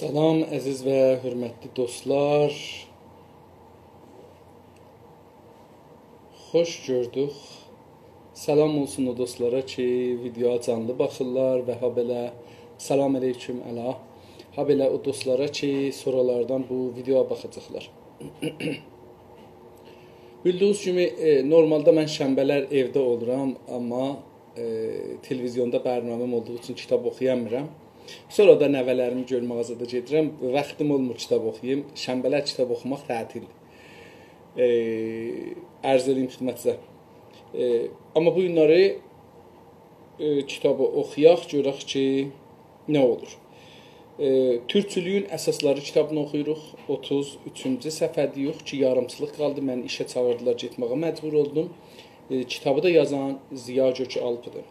Salam əziz və hörmətli dostlar. Xoş gördük. Salam olsun o dostlara ki, videoya canlı baxırlar və habelə salam aleyküm əla. Habelə o dostlara ki, sonralardan bu videoya baxacaqlar. Bildiyiniz kimi normalda mən şənbələr evdə oluram, amma televizyonda bərnaməm olduğu üçün kitab oxuyamıram. Sonra da nəvələrimi gör mağazada gedirəm. Vaxtım olmur kitab oxuyayım. Şənbələr kitab oxumaq tətil. Ərz edeyim xidmətinizə. Amma bu günləri kitabı oxuyaq, görək ki, nə olur. Türkçülüyün əsasları kitabını oxuyuruq. 33-cü səhifədəyik ki, yarımçılıq qaldı. Mən işə çağırdılar, getməyə məcbur oldum. Kitabı da yazan Ziya Gökü Alpıdır.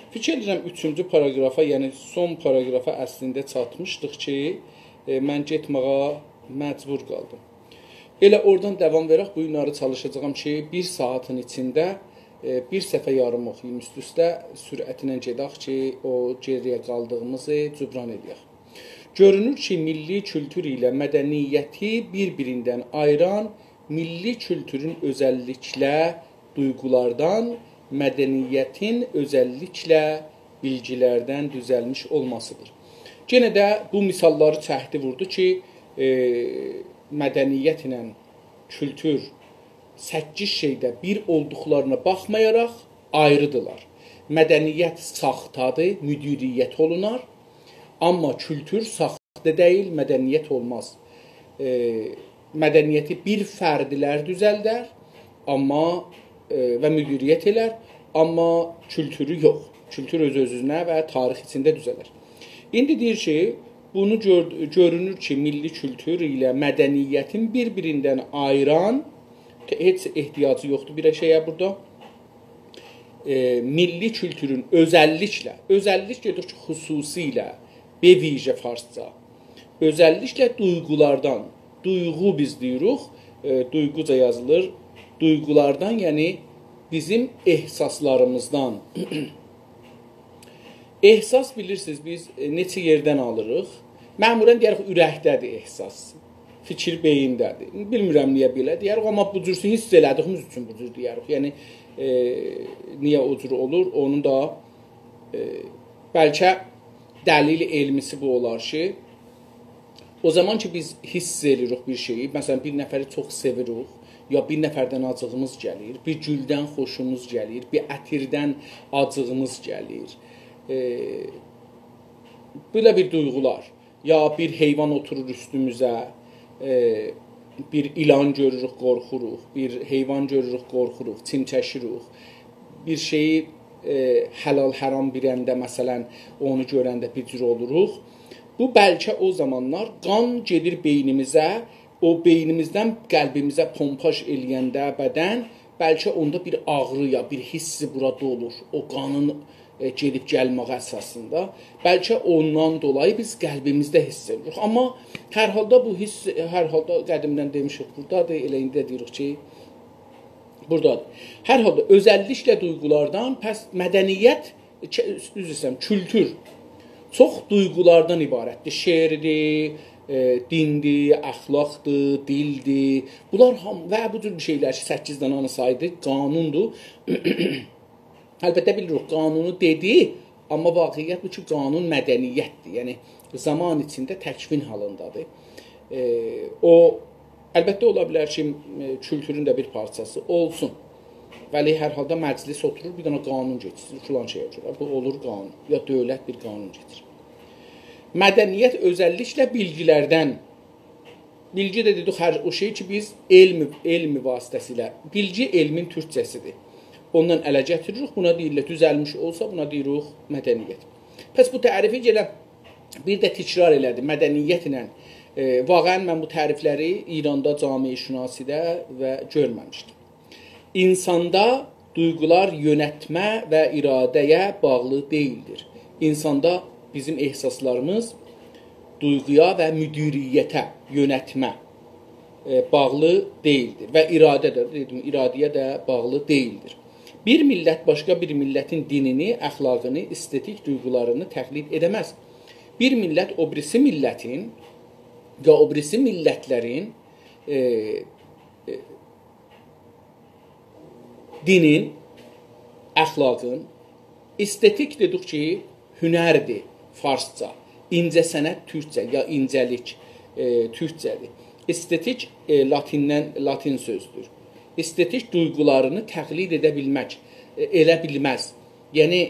Fikir edirəm 3-cü paragrafa, yəni son paragrafa əslində çatmışdıq ki, mən getməyə məcbur qaldım. Elə oradan davam verək, bu günləri çalışacağım ki, bir saatın içində bir səhifə yarım oxuyum üst-üstə, sürətlə gedək ki, o geriyə qaldığımızı cübran edək. Görünür ki, milli kültür ilə mədəniyyəti bir-birindən ayıran milli kültürün özəlliklə duyğulardan, mədəniyyətin özəlliklə bilgilərdən düzəlmiş olmasıdır. Yenə də bu misalları çəkdi vurdu ki, mədəniyyət ilə kültür 8 şeydə bir olduqlarına baxmayaraq ayrıdırlar. Mədəniyyət saxtadır, müdiriyyət olunar, amma kültür saxta deyil, mədəniyyət olmaz. Mədəniyyəti bir fərdilər düzəldər, amma və müdiriyyət elər, amma kültürü yox. Kültür öz-özünə və tarix içində düzələr. İndi deyir ki, bunu görünür ki, milli kültür ilə mədəniyyətin bir-birindən ayıran, heç ehtiyacı yoxdur bir şeyə burada, milli kültürün özəllik gedir ki, xüsusilə, bevicə farsca, özəlliklə duyğulardan, duyğu biz deyirik, duyğuca yazılır, duyğulardan, yəni bizim ehsaslarımızdan. Ehsas bilirsiniz, biz neçə yerdən alırıq? Məmurən deyərik, ürəkdədir ehsas, fikir beyindədir. Bilmirəm niyə belə deyərik, amma bu cür hiss elədiyimiz üçün bu cür deyərik. Yəni, niyə o cür olur? Onun da bəlkə dəlil elmisi bu olar ki, o zaman ki biz hiss edirik bir şeyi, məsələn bir nəfəri çox sevirik, ya bir nəfərdən acığımız gəlir, bir güldən xoşumuz gəlir, bir ətirdən acığımız gəlir. Belə bir duyğular. Ya bir heyvan oturur üstümüzə, bir ilan görürük, qorxuruq, bir heyvan görürük, qorxuruq, çimçəşirik. Bir şeyi həlal haram birəndə, məsələn, onu görəndə bir cür oluruq. Bu bəlkə o zamanlar qan gedir beynimizə, o beynimizdən qəlbimizə pompaj eləyəndə bədən, bəlkə onda bir ağrı ya bir hissi burada olur. O qanın gedib gəlməyə əsasında. Bəlkə ondan dolayı biz qəlbimizdə hiss edirik. Amma hər halda bu hiss, hər halda qədimdən demişik, buradadır, elə indi deyirik ki, buradadır. Hər halda özəlliklə duyğulardan, pəs mədəniyyət, kültür çox duyğulardan ibarətdir. Şeirdir, dindir, əxlaqdır, dildir. Bunlar və bu cür bir şeylər ki, 8 dənə saydı, qanundur. Əlbəttə bilirik, qanunu dedi, amma vaqiqiyyət bu ki, qanun mədəniyyətdir. Yəni, zaman içində təkvin halındadır. Əlbəttə ola bilər ki, kültürün də bir parçası olsun. Vəli hər halda məclis oturur, bir dənə qanun geçir, filan şeyə görə. Bu olur qanun, ya dövlət bir qanun geçir. Mədəniyyət özəlliklə bilgilərdən, bilgi də dedik, hər o şey ki, biz elmi vasitəsilə, bilgi elmin türkçəsidir. Ondan ələ gətiririk, buna deyirlər, düzəlmiş olsa, buna deyirik mədəniyyət. Pəs bu tərifi gələ bir də təkrar elədi, mədəniyyət ilə. Vaqən mən bu tərifləri İranda cami-i şünasidə və görməmişdim. İnsanda duyğular yönətmə və iradəyə bağlı deyildir. İnsanda bizim ehsaslarımız duyğuya və müdiriyyətə, yönətmə bağlı deyildir. Və iradəyə də bağlı deyildir. Bir millət başqa bir millətin dinini, əxlaqını, estetik duyğularını təqlid edəməz. bir millət o birisi millətin ya o birisi millətlərin dinin, əxlaqın, estetik dedik ki, hünərdir farsca, incəsənət türkcə ya incəlik türkcədir. Estetik latin sözdür. Estetik duyğularını təqlid edə bilmək, elə bilməz. Yəni,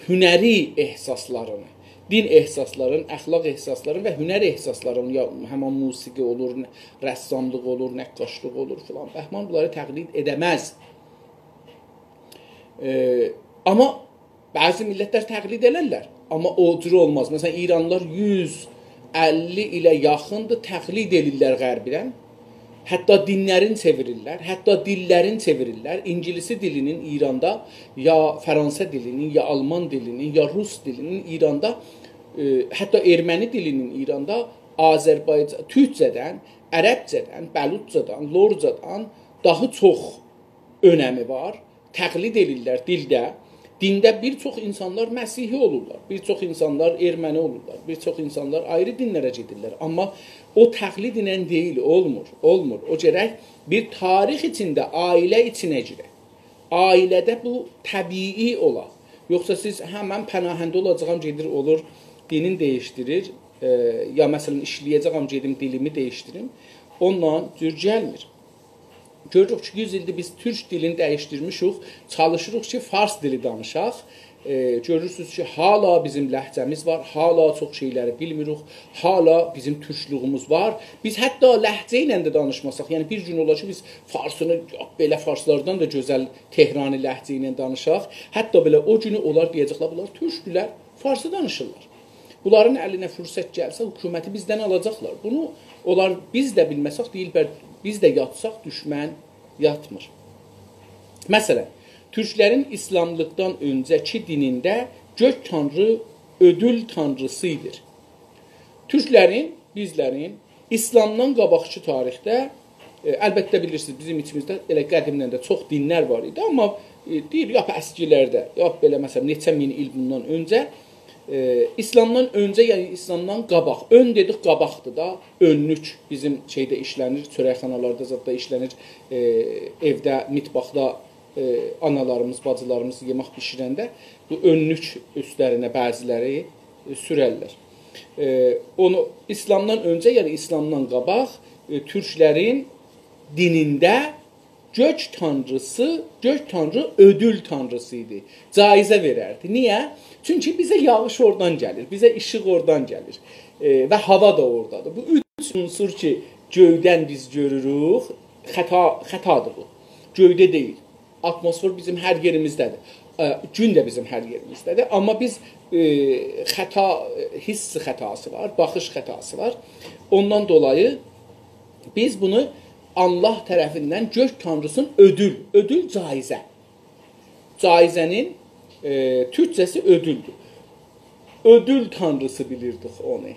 hünəri ehsaslarını, din ehsaslarının, əxlaq ehsaslarının və hünər ehsaslarının, ya həman musiqi olur, rəssamlıq olur, nəqqaşlıq olur filan, bəhman bunları təqlid edəməz. Amma bəzi millətlər təqlid elərlər, amma o cür olmaz. Məsələn, İranlılar 150 ilə yaxındır təqlid edirlər Qərbidən. Hətta dinlərin çevirirlər, hətta dillərin çevirirlər. İngilisi dilinin İranda, ya Fransa dilinin, ya Alman dilinin, ya Rus dilinin İranda, hətta erməni dilinin İranda Azərbaycan, türkcədən, ərəbcədən, bəlutcadan, lorcadan daha çox önəmi var. Təqlid edirlər dildə. Dində bir çox insanlar Məsihi olurlar, bir çox insanlar erməni olurlar, bir çox insanlar ayrı dinlərə gedirlər. Amma o təqlid ilə deyil, olmur. O gərək bir tarix içində, ailə içinə girək. Ailədə bu təbii ola. Yoxsa siz mən pənahəndə olacağam, gedir olur, dinin dəyişdirir, ya məsələn işləyəcəyəm, gedim dilimi dəyişdirim, onunla cür gəlmir. Görürük ki, 100 ildir biz türk dilini dəyişdirmişik, çalışırıq ki, fars dili danışaq. Görürsünüz ki, hala bizim ləhcəmiz var, hala çox şeyləri bilmirik, hala bizim türklüğümüz var. Biz hətta ləhcə ilə də danışmasaq, yəni bir gün olar ki, biz farsını, belə farslardan da gözəl Tehrani ləhcə ilə danışaq, hətta belə o günü onlar deyəcəklər, bunlar türkdülər, farsı danışırlar. Bunların əlinə fürsət gəlsə, hökuməti bizdən alacaqlar. Bunu onlar biz də bilməsək, deyilbər, biz də yatsaq, düşmən yatmır. Məsələn, türklərin İslamlıqdan öncəki dinində gök tanrı ödül tanrısıdır. Türklərin, bizlərin İslamdan qabaqçı tarixdə, əlbəttə bilirsiniz, bizim içimizdə elə qədimdən də çox dinlər var idi, amma deyir, yap əskilərdə, yap belə məsələn, neçə min il bundan öncə, İslamdan öncə, yəni İslamdan qabaq, ön dedik qabaqdır da, önlük bizim şeydə işlənir, çörəkxanalarda zətdə işlənir, evdə, mitbaxda analarımız, bacılarımız yemək bişirəndə bu önlük üstlərinə bəziləri sürərlər. Onu İslamdan öncə, yəni İslamdan qabaq, türklərin dinində gök tanrısı, gök tanrı ödül tanrısı idi. Caizə verərdi. Niyə? Çünki bizə yağış oradan gəlir, bizə işıq oradan gəlir və hava da oradadır. Bu üç unsur ki, göydən biz görürük, xətadır bu. Göydə deyil. Atmosfer bizim hər yerimizdədir. Gün də bizim hər yerimizdədir. Amma biz hiss xətası var, baxış xətası var. Ondan dolayı biz bunu Allah tərəfindən gök tanrısının ödül caizə. Caizənin türkçəsi ödüldür. Ödül tanrısı bilirdik onu.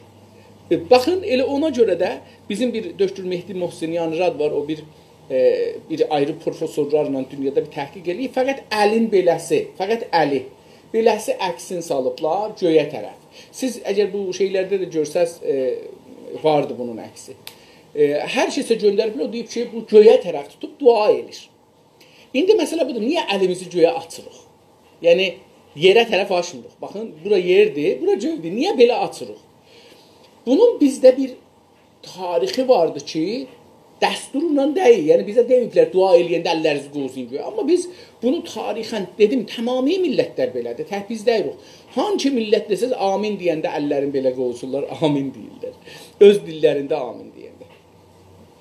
Baxın, elə ona görə də bizim bir Dr. Mehdi Mohseniyan Rad var, o bir ayrı professorlarla dünyada bir təhqiq eləyib. Fəqət əlin beləsi əksin salıblar göyə tərəf. Siz əgər bu şeylərdə də görsəz, vardı bunun əksi. Hər şeysə göndərib, o deyib ki, bu göyə tərəf tutub dua edir. İndi məsələ budur, niyə əlimizi göyə açırıq? Yəni, yerə tərəf açmırıq. Baxın, bura yerdir, bura göydür. Niyə belə açırıq? Bunun bizdə bir tarixi vardı ki, dəsturla deyil. Yəni, bizə deyiblər, dua eləyəndə əllərinizi qozuyun göyə. Amma biz bunu tarixən, dedim, tamami millətlər belədir, tək biz deyirik. Hangi millət desəz, amin deyəndə əllərin belə qozurlar, amin deyirlər. Öz dillərində amin deyəndə.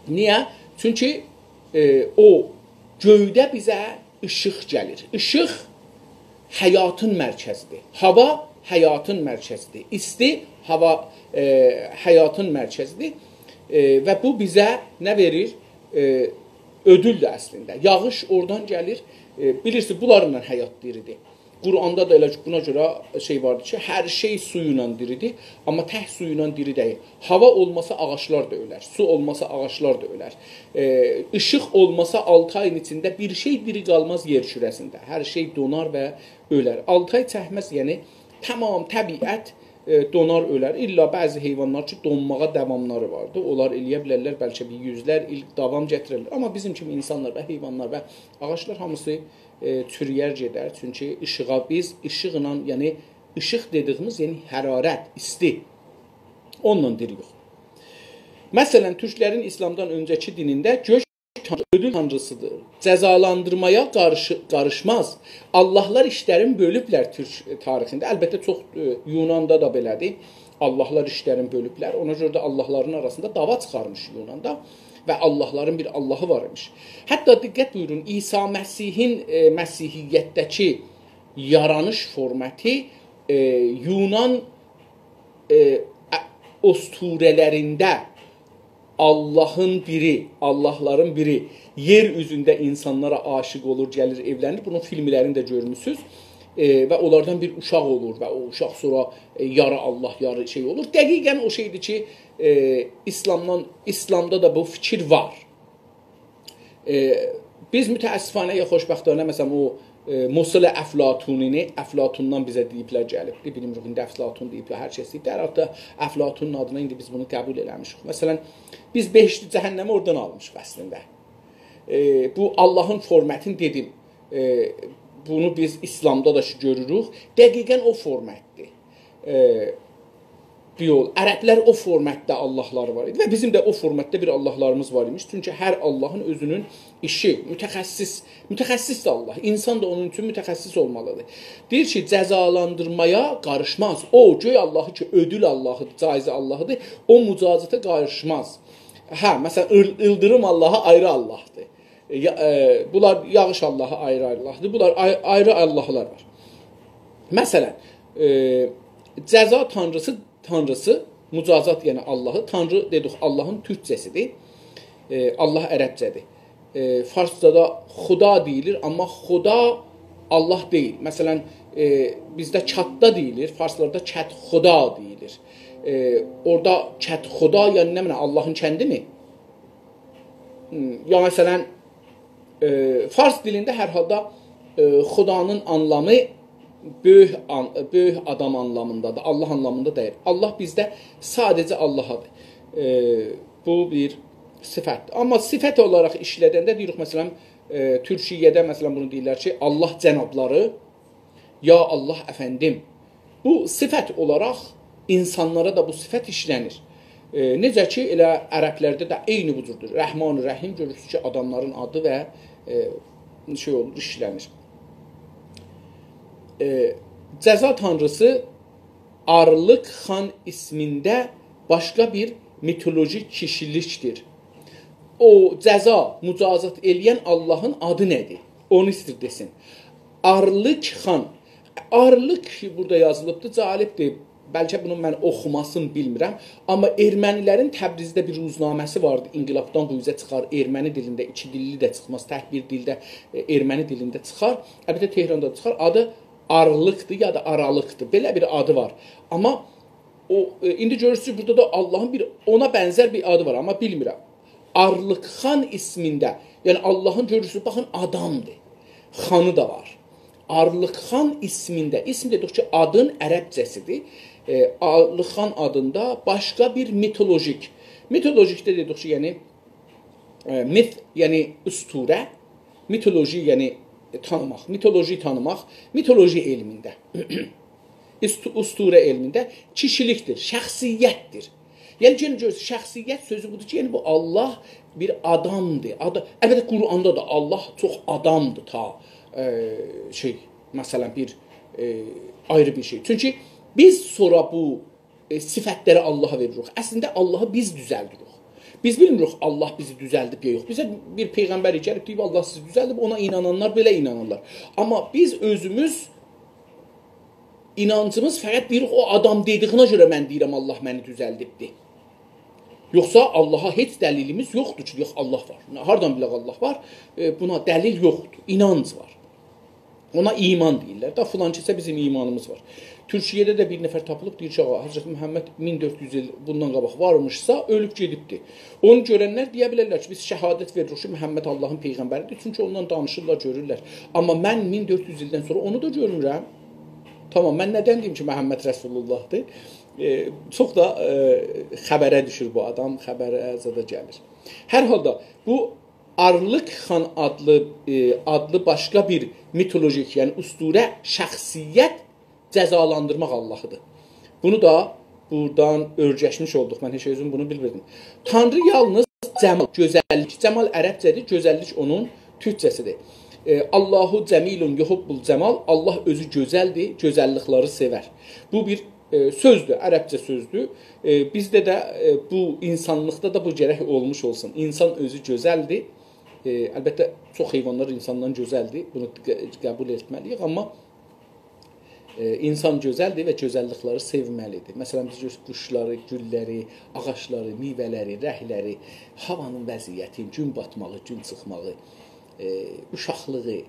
Niyə? Çünki o göydə bizə işıq gəlir. İşıq həyatın mərkəzidir. Hava həyatın mərkəzidir. İsti hava həyatın mərkəzidir. Və bu bizə nə verir? Ödüldür əslində. Yağış oradan gəlir. Bilirsiniz, bunlarla həyat diridir. Quranda da elə buna görə şey vardır ki, hər şey suyla diridir, amma tək suyla diri deyil. Hava olmasa ağaçlar da ölər, su olmasa ağaçlar da ölər. Işıq olmasa 6 ayın içində bir şey diri qalmaz yer kürəsində. Hər şey donar və ölər. 6 ay çəkməz, yəni Tamam, təbiət donar, ölər. İlla bəzi heyvanlar ki, donmağa davamları vardır. Onlar eləyə bilərlər, bəlkə bir yüzlər il davam gətirərlər. Amma bizim kimi insanlar və heyvanlar və ağaclar hamısı çürüyər gedər. Çünki işığa biz işıqla, yəni işıq dediyimiz, yəni hərarət, isti, onunla diririk. Məsələn, türklərin İslamdan öncəki dinində gök ödül tanrısıdır. Cəzalandırmaya qarışmaz. Allahlar işlərin bölüblər türk tarixində. Əlbəttə, çox Yunanda da belədir. Allahlar işlərin bölüblər. Ona görə də Allahların arasında dava çıxarmış Yunanda və Allahların bir Allahı var imiş. Hətta diqqət buyurun, İsa Məsihin Məsihiyyətdəki yaranış formatı Yunan osturələrində Allahın biri, Allahların biri yer üzündə insanlara aşiq olur, gəlir, evlənir. Bunun filmlərini də görmüsünüz. Və onlardan bir uşaq olur və o uşaq sonra yarı Allah, yarı şey olur. Dəqiqən o şeydir ki, İslamda da bu fikir var. Biz mütəəssifanə ya xoşbəxtlərinə, məsələn, o Musulə Əflatunini, Əflatundan bizə deyiblər gəlibdir. Bilmirik, indi Əflatun deyiblər, hər kəs deyiblər. Hətta Əflatunun adına indi biz bunu qəbul eləmişik. Məsələn, biz behişti cəhənnəmi oradan almışıq əslində. Bu Allahın formatını dedim. Bunu biz İslamda da görürük. Dəqiqən o formatdır. Ərəblər o formatda Allahları var idi və bizim də o formatda bir Allahlarımız var imiş. Çünki hər Allahın özünün işi, mütəxəssis də Allah. İnsan da onun üçün mütəxəssis olmalıdır. Deyir ki, cəzalandırmaya qarışmaz. O, göy Allahı ki, ödül Allahıdır, caizi Allahıdır, o mücazata qarışmaz. Məsələn, ildırım Allahı ayrı Allahdır. Bunlar yağış Allahı ayrı Allahdır. Bunlar ayrı Allahlar var. Məsələn, cəza tanrısı, mücazat yəni Allahı, tanrı dedik Allahın türkçəsidir. Allah ərəbcədir. Farscada xuda deyilir, amma xuda Allah deyil. Məsələn, bizdə çatda deyilir, farslarda çət xuda deyilir. Orada çət xuda, yəni nə mənə, Allahın kəndi mi? Ya məsələn, fars dilində hər halda xudanın anlamı böyük adam anlamındadır, Allah anlamında deyil. Allah bizdə sadəcə Allahadır. Bu bir sifətdir. Amma sifət olaraq işlədəndə deyirik, məsələn, türkiyyədə məsələn bunu deyirlər ki, Allah cənabları, ya Allah əfəndim. Bu sifət olaraq insanlara da bu sifət işlənir. Necə ki, elə ərəblərdə də eyni bucurdur. Rəhman-ı Rəhim görürsünüz ki, adamların adı və şey olur, işlənir. Cəza tanrısı Arlıq xan ismində başqa bir mitolojik kişilikdir. O cəza, mücazat eləyən Allahın adı nədir? Onu istir desin. Arlıq xan. Arlıq burada yazılıbdır, cəlibdir. Bəlkə bunu mən oxumasını bilmirəm. Amma ermənilərin Təbrizdə bir ruznaməsi vardı. İnqilabdan bu üzə çıxar. Erməni dilində, iki dilli də çıxmaz. Tək bir dildə erməni dilində çıxar. Əlbəttə Tehranda çıxar. Adı Arlıqdır ya da Aralıqdır. Belə bir adı var. Amma indi görürsünüz burada da Allahın ona bənzər bir adı var. Amma bilmirəm. Arlıq xan ismində, yəni Allahın görürsünüz, baxın adamdır. Xanı da var. Arlıq xan ismində, ism dedik ki, adın ərəbcəsidir. Arlıq xan adında başqa bir mitolojik. Mitolojikdə dedik ki, yəni mit, yəni üstürə, mitoloji, yəni tanımaq, mitoloji elmində, üstürə elmində kişilikdir, şəxsiyyətdir. Yəni, görürsünüz, şəxsiyyət sözü budur ki, yəni bu Allah bir adamdır. Əlbəttə, Quranda da Allah çox adamdır ta məsələn, bir ayrı bir şey. Çünki biz sonra bu sifətləri Allaha veririk. Əslində, Allahı biz düzəldirik. Biz bilmirik Allah bizi düzəldib ya yox. Bizə bir peyğəmbər gəlib deyib Allah sizi düzəldib, ona inananlar belə inanırlar. Amma biz özümüz inancımız fəqət deyirik o adam dediyinə görə mən deyirəm Allah məni düzəldibdir. Yoxsa Allaha heç dəlilimiz yoxdur ki, yox Allah var. Hardan bilək Allah var? Buna dəlil yoxdur, inanc var. Ona iman deyirlər. Da filan kəsə bizim imanımız var. Türkiyədə də bir nəfər tapılıb deyir ki, Hazreti Məhəmməd 1400 il bundan qabaq varmışsa, ölüb gedibdir. Onu görənlər deyə bilərlər ki, biz şəhadət veririk ki, Məhəmməd Allahın peyğəmbəridir. Çünki ondan danışırlar, görürlər. Amma mən 1400 ildən sonra onu da görmürəm. Tamam, mən nədən deyim ki, Məhəmməd Rəsulullahdır? Çox da xəbərə düşür bu adam, xəbərə zada gəlir. Hər halda bu Arlıq xan adlı başqa bir mitolojik, yəni usturə şəxsiyyət cəzalandırmaq Allahıdır. Bunu da buradan örgəşmiş olduq. Mən heç özüm bunu bilmirdim. Tanrı yalnız cəmal, gözəllik. Cəmal ərəbcədir, gözəllik onun türkcəsidir. Allahu cəmilun yuhibbul cəmal. Allah özü gözəldir, gözəllikləri sevər. Bu bir sözdür, ərəbcə sözdür. Bizdə də bu insanlıqda da bu gərək olmuş olsun. İnsan özü gözəldir. Əlbəttə çox heyvanlar insandan gözəldir. Bunu qəbul etməliyik, amma insan gözəldir və gözəllikləri sevməlidir. Məsələn, biz quşları, gülləri, ağacları, meyvələri, rəhləri, havanın vəziyyəti, gün batmağı, gün çıxmağı, uşaqlığı,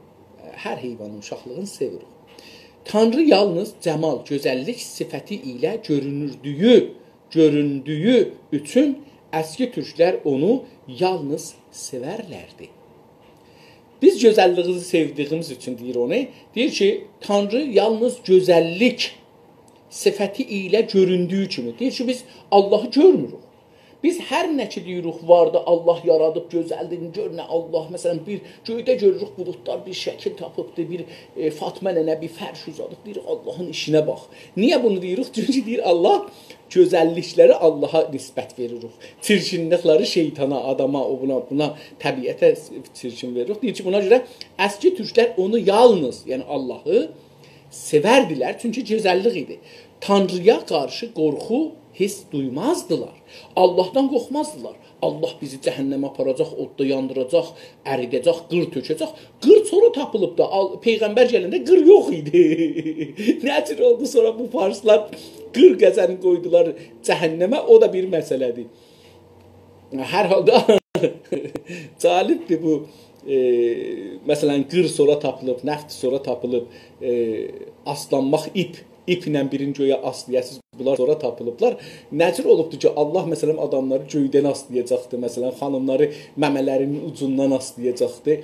hər heyvanın uşaqlığını sevirik. Tanrı yalnız cəmal, gözəllik sifəti ilə göründüyü üçün əski türklər onu yalnız sevərlərdi. Biz gözəlliğimizi sevdiyimiz üçün deyir onu. Deyir ki, Tanrı yalnız gözəllik sifəti ilə göründüyü kimi. Deyir ki, biz Allahı görmürük. Biz hər nə ki deyirik vardı, Allah yaradıb gözəldir, gör nə Allah, məsələn, bir göydə görürük buludlar, bir şəkil tapıbdır, bir Fatma nənə bir fərş uzadıb, deyirik Allahın işinə bax. Niyə bunu deyirik? Çünki deyir Allah gözəllikləri Allaha nisbət veririk. Çirkinlikləri şeytana, adama, o buna təbiətə çirkin veririk. Deyir ki, buna görə əski türklər onu yalnız, yəni Allahı sevərdilər, çünki gözəllik idi. Tanrıya qarşı qorxu hiss duymazdılar. Allahdan qorxmazdılar. Allah bizi cəhənnəmə aparacaq, odda yandıracaq, əridəcək, qır tökəcək. Qır sonra tapılıb da, Peyğəmbər gələndə qır yox idi. Nəcür oldu sonra bu farslar qır qəzəni qoydular cəhənnəmə, o da bir məsələdir. Hər halda calibdir bu. Məsələn, qır sonra tapılıb, nəft sonra tapılıb, aslanmaq iplə birinci göyə aslayasız, bunlar sonra tapılıblar. Nəcür olubdur ki, Allah məsələn adamları göydən aslayacaqdı, məsələn xanımları məmələrinin ucundan aslayacaqdı,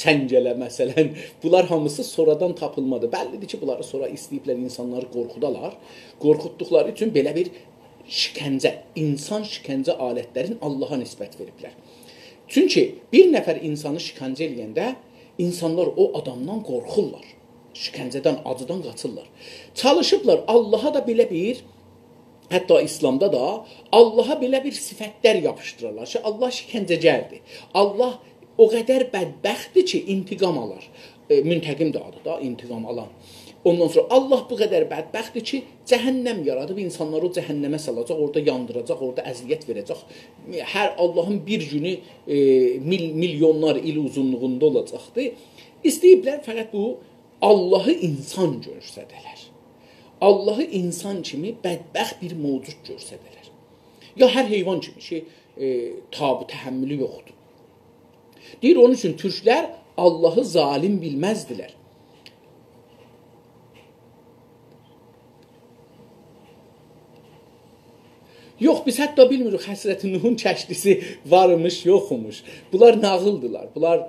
çəngələ məsələn. Bunlar hamısı sonradan tapılmadı. Bəllidir ki, bunları sonra istəyiblər insanları qorxudalar. Qorxutduqları üçün belə bir şikəncə, insan şikəncə alətlərini Allaha nisbət veriblər. Çünki bir nəfər insanı şikəncə eləyəndə insanlar o adamdan qorxurlar. Şikəncədən, acıdan qaçırlar. Çalışıblar Allaha da belə bir, hətta İslamda da Allaha belə bir sifətlər yapışdırırlar ki, Allah şikəncəgərdir. Allah o qədər bədbəxtdir ki, intiqam alar. Müntəqim də adı da, intiqam alan. Ondan sonra Allah bu qədər bədbəxtdir ki, cəhənnəm yaradıb insanları o cəhənnəmə salacaq, orada yandıracaq, orada əziyyət verəcək. Hər Allahın bir günü milyonlar il uzunluğunda olacaqdır. İstəyiblər fəqət bu Allahı insan görsədələr. Allahı insan kimi bədbəxt bir mövcud görsədələr. Ya hər heyvan kimi ki, tabu təhəmmülü yoxdur. Deyir, onun üçün türklər Allahı zalim bilməzdilər. Yox, biz hətta bilmirik Həsrəti Nuhun kəşdisi varmış, yoxmuş. Bunlar nağıldılar. Bunlar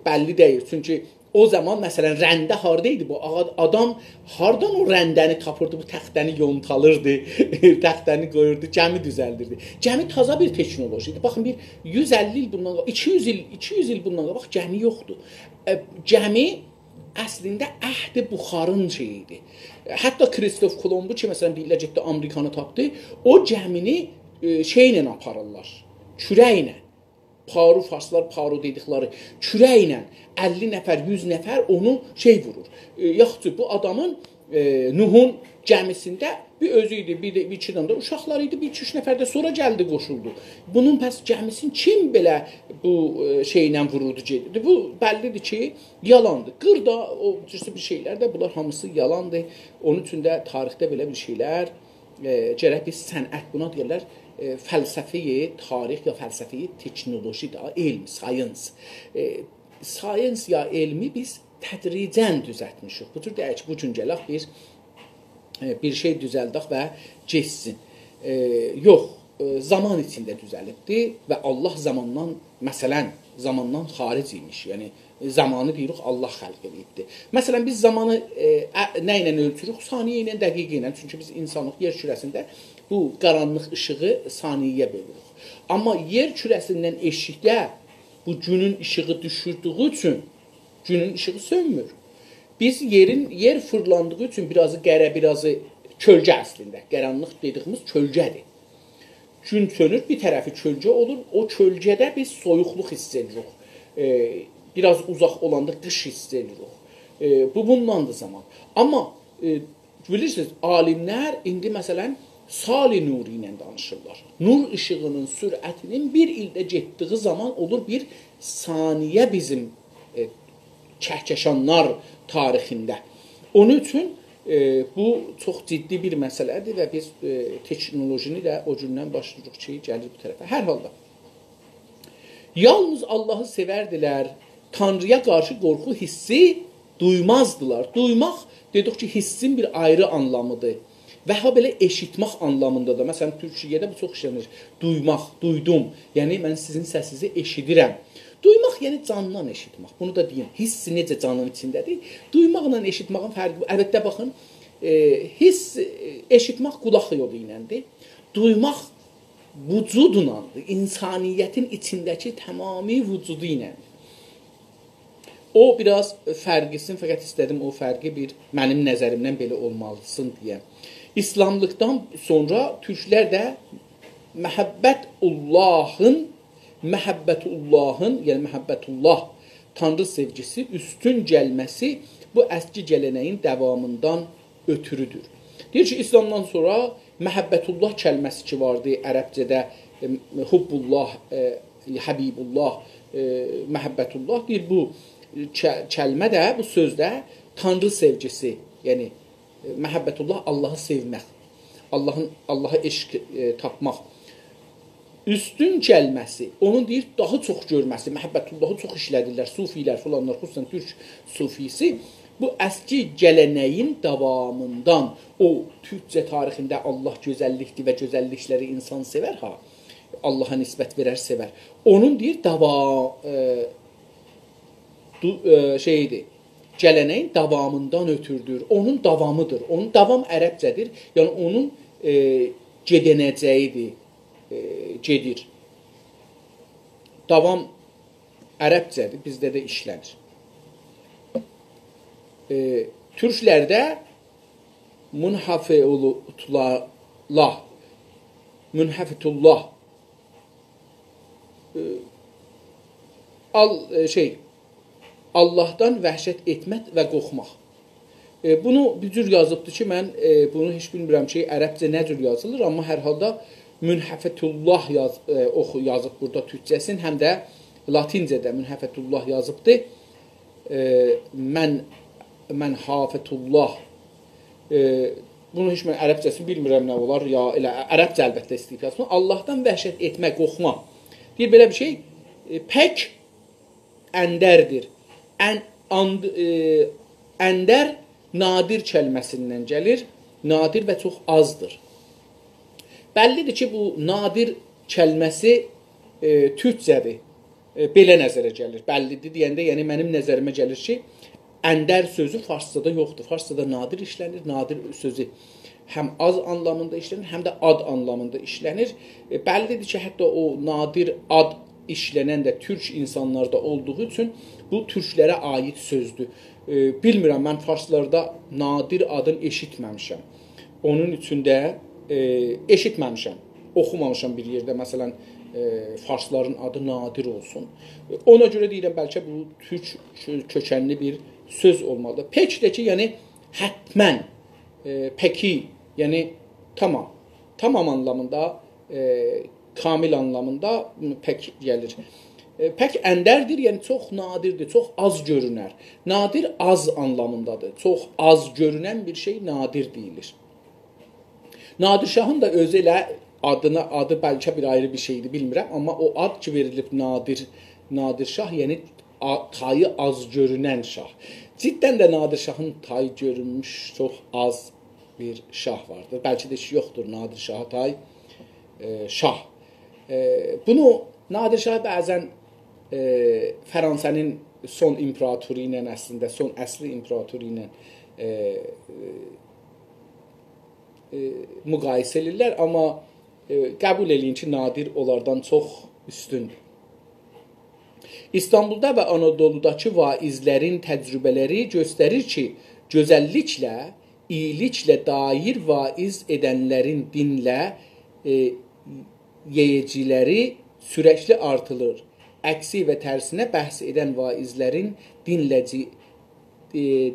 bəlli deyil. Çünki o zaman məsələn rəndə harda idi bu? Adam hardan o rəndəni tapırdı, bu təxtəni yontalırdı, təxtəni qoyurdu, gəmi düzəldirdi. Gəmi taza bir teknolojidir. Baxın, bir 150 il bundan qabaq, 200 il bundan qabaq gəmi yoxdur. Gəmi əslində əhd-i buxarın şeyidir. Hətta Kristof Kolombu ki, məsələn, deyirlər getdi Amerikanı tapdı, o gəmini şeylə aparırlar, kürəklə. Paru, farslar paru dedikləri kürəklə 50 nəfər, 100 nəfər onu vurur. Yaxud bu adamın Nuhun gəmisində bir özü idi, bir iki dənə də uşaqlar idi, bir 2-3 nəfər də sonra gəldi, qoşuldu. Bunun pəs gəmisini kim belə bu şeylə vururdu, gedirdi? Bu bəllidir ki, yalandır. Qırda o cürsü bir şeylər də, bunlar hamısı yalandır. Onun üçün də tarixdə belə bir şeylər, gərək biz sənət buna deyirlər, fəlsəfi tarix ya fəlsəfi teknoloji da, elm, science. Science ya elmi biz tədricən düzəltmişik. Bu tür deyək ki, bu gün gələk bir şey düzəldək və geçsin. Yox, zaman içində düzəlibdir və Allah zamandan, məsələn, zamandan xaric imiş. Yəni zamanı deyirik Allah xəlq edibdi. Məsələn biz zamanı nə ilə ölçürük? Saniyə ilə, dəqiqə ilə. Çünki biz insanlıq yer kürəsində bu qaranlıq işığı saniyəyə bölürük. Amma yer kürəsindən eşikdə bu günün işığı düşürdüyü üçün günün işığı sönmür. Biz yer fırlandığı üçün birazı qərə, birazı kölgə əslində. Qaranlıq dediyimiz kölgədir. Gün sönür, bir tərəfi kölgə olur. O kölgədə biz soyuqluq hiss edirik. Biraz uzaq olanda qış hiss edirik. Bu bundandır zaman. Amma bilirsiniz, alimlər indi məsələn sali nuru ilə danışırlar. Nur işığının sürətinin bir ildə getdiyi zaman olur bir saniyə bizim kəhkəşanlar tarixində. Onun üçün bu çox ciddi bir məsələdir və biz teknolojini də o gündən başlayırıq ki, gəlir bu tərəfə. Hər halda. Yalnız Allahı sevərdilər, Tanrıya qarşı qorxu hissi duymazdılar. Duymaq, dedik ki, hissin bir ayrı anlamıdır. Və ha belə eşitmək anlamında da. Məsələn, Türkçədə bu çox işlənir. Duymaq, duydum. Yəni, mən sizin səsinizi eşidirəm. Duymaq, yəni candan eşitmək. Bunu da deyim. Hissi necə canın içindədir? Duymaqla eşitməyin fərqi bu. Əlbəttə, baxın, hiss, eşitmək qulaq yolu iləndir. Duymaq vücudunandır. İnsaniyyətin içindəki tamami vücudu iləndir. O biraz fərqisin, fəqət istədim o fərqi bir mənim nəzərimdən belə olmalısın deyə. İslamlıqdan sonra türklər də məhəbbətullahın, yəni məhəbbətullah, Tanrı sevgisi üstün gəlməsi bu əski gələneyin davamından ötürüdür. Deyir ki, İslamdan sonra məhəbbətullah kəlməsi ki vardı ərəbcədə, hubbullah, habibullah, məhəbbətullah deyir bu kəlmə də, bu sözdə Tanrı sevgisi, yəni məhəbbətullah Allahı sevmək, Allaha eşq tapmaq. Üstün gəlməsi, onun deyir daha çox görməsi, məhəbbətullahı çox işlədirlər, sufilər falanlar, xüsusən türk sufisi, bu əski gələneyin davamından, o türkcə tarixində Allah gözəllikdir və gözəllikləri insan sevər ha, Allaha nisbət verər, sevər. Onun deyir gələneyin davamından ötürdür. Onun davamıdır. Onun davam ərəbcədir. Yəni onun gedənəcəyidir. Gedir. Davam ərəbcədir. Bizdə də işlənir. Türklərdə münhafitullah Allahdan vəhşət etmək və qorxmaq. Bunu bir cür yazıbdır ki, mən bunu heç bilmirəm ki, ərəbcə nə cür yazılır, amma hər halda münhafitullah yazıb burada türkcəsin, həm də latincədə münhafitullah yazıbdır. Mən hafetullah. Bunu heç mən ərəbcəsini bilmirəm nə olar, ya elə ərəbcə əlbəttə istəyib yazmaq. Allahdan vəhşət etmək, qorxmaq. Deyir, belə bir şey pək əndərdir. Əndər nadir kəlməsindən gəlir. Nadir və çox azdır. Bəllidir ki, bu nadir kəlməsi türkcədir. Belə nəzərə gəlir. Bəllidir deyəndə, yəni mənim nəzərimə gəlir ki, əndər sözü farsçada yoxdur. Farsçada nadir işlənir. Nadir sözü həm az anlamında işlənir, həm də ad anlamında işlənir. Bəllidir ki, hətta o nadir ad işlənən də türk insanlarda olduğu üçün bu türklərə aid sözdür. Bilmirəm, mən farslarda nadir adını eşitməmişəm. Onun üçün də eşitməmişəm, oxumamışam bir yerdə, məsələn, farsların adı nadir olsun. Ona görə deyirəm, bəlkə bu türk kökənli bir söz olmalıdır. Pək də ki, yəni hətmən, peki, yəni tamam anlamında, kamil anlamında pək gəlir. Pək əndərdir, yəni çox nadirdir, çox az görünər. Nadir az anlamındadır. Çox az görünən bir şey nadir deyilir. Nadir Şahın da özü elə adı bəlkə bir ayrı bir şeydir, bilmirəm. Amma o ad ki verilib Nadir Şah, yəni tayı az görünən şah. Ciddən də Nadir Şahın tayı görünmüş çox az bir şah vardır. Bəlkə də yoxdur Nadir Şaha tay şah. Bunu Nadir Şah bəzən Fransa'nın son imperatoru ilə əslində, son əsli imperatoru ilə müqayisə edirlər, amma qəbul eləyin ki, Nadir onlardan çox üstündür. İstanbulda və Anadoludakı vaizlərin təcrübələri göstərir ki, gözəlliklə, iyiliklə dair vaiz edənlərin dinlə yeyiciləri sürəkli artılır. Əksi və tərsinə bəhs edən vaizlərin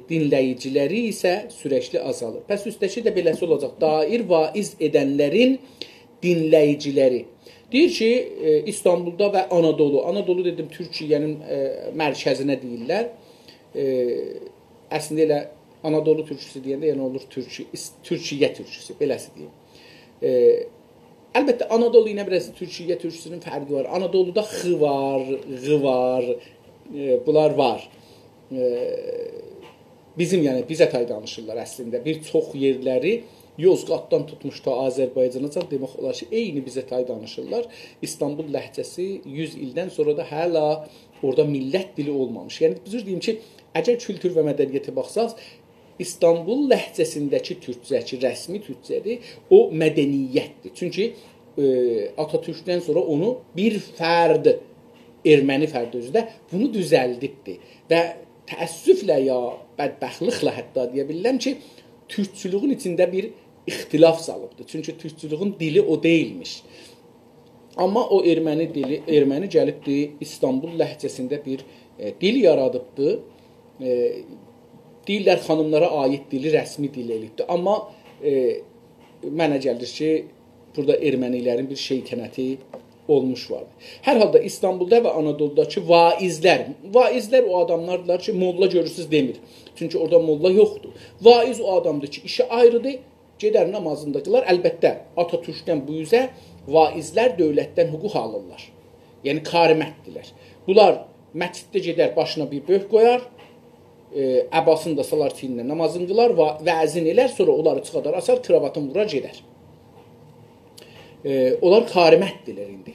dinləyiciləri isə sürəkli azalır. Pəs üstəki də beləsi olacaq. Dair vaiz edənlərin dinləyiciləri. Deyir ki, İstanbulda və Anadolu. Anadolu dedim, Türkiyənin mərkəzinə deyirlər. Əslində elə Anadolu türküsü deyəndə, yəni olur Türkiyə türküsü, beləsi deyim. Əlbəttə, Anadolu ilə biraz Türkiyə türküsünün fərqi var. Anadoluda xı var, ğı var, bunlar var. Bizim, yəni, bizə tay danışırlar əslində. Bir çox yerləri Yozqatdan tutmuş ta Azərbaycanacan demək olar ki, eyni bizə tay danışırlar. İstanbul ləhcəsi 100 ildən sonra da hələ orada millət dili olmamış. Yəni, düzür deyim ki, əgər kültür və mədəniyyətə baxsaq, İstanbul ləhcəsindəki türkcəki, rəsmi türkcədir, o mədəniyyətdir. Çünki Atatürkdən sonra onu bir fərd, erməni fərd özü də bunu düzəldibdir. Və təəssüflə ya bədbəxtliklə hətta deyə bilirəm ki, türkçülüğün içində bir ixtilaf salıbdır. Çünki türkçülüğün dili o deyilmiş. Amma o erməni dili, erməni gəlibdir, İstanbul ləhcəsində bir dil yaradıbdır. Deyirlər, xanımlara aid dili rəsmi dil elibdir. Amma mənə gəlir ki, burada ermənilərin bir şeytənəti olmuş vardır. Hər halda İstanbulda və Anadoludakı vaizlər o adamlardılar ki, molla görürsünüz demir. Çünki orada molla yoxdur. Vaiz o adamdır ki, işi ayrıdır, gedər namazında qılar. Əlbəttə, Atatürkdən bu üzə vaizlər dövlətdən hüquq alırlar. Yəni, karimətdirlər. Bunlar məsciddə gedər, başına bir böh qoyar, əbasını da salar çiyninə namazını qılar, vəzin elər, sonra onları çıxadar, asar, kravatını vurar, gedər. Onlar karimətdirlər indi.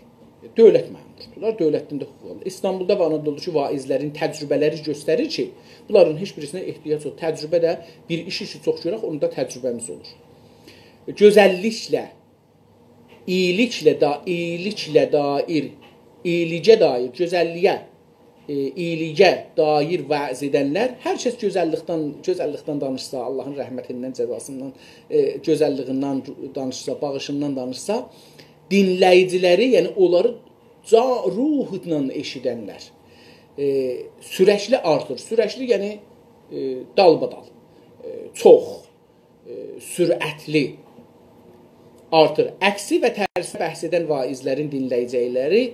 Dövlət məmurdurlar, dövlətdən də hüquq alır. İstanbulda və Anadoludakı vaizlərin təcrübələri göstərir ki, bunların heç birisinə ehtiyac yox. Təcrübə də bir işi ki, çox görək, onda təcrübəmiz olur. Gözəlliklə, iyiliklə dair, iyilicə dair, gözəlliyə, iyiliyə dair vəz edənlər, hər kəs gözəllikdən danışsa, Allahın rəhmətindən, cəzasından, gözəlliğindən danışsa, bağışından danışsa, dinləyiciləri, yəni onları ruhla eşidənlər sürəkli artır. Sürəkli, yəni dalbadal, çox, sürətli artır. Əksi və tərsi bəhs edən vaizlərin dinləyiciləri,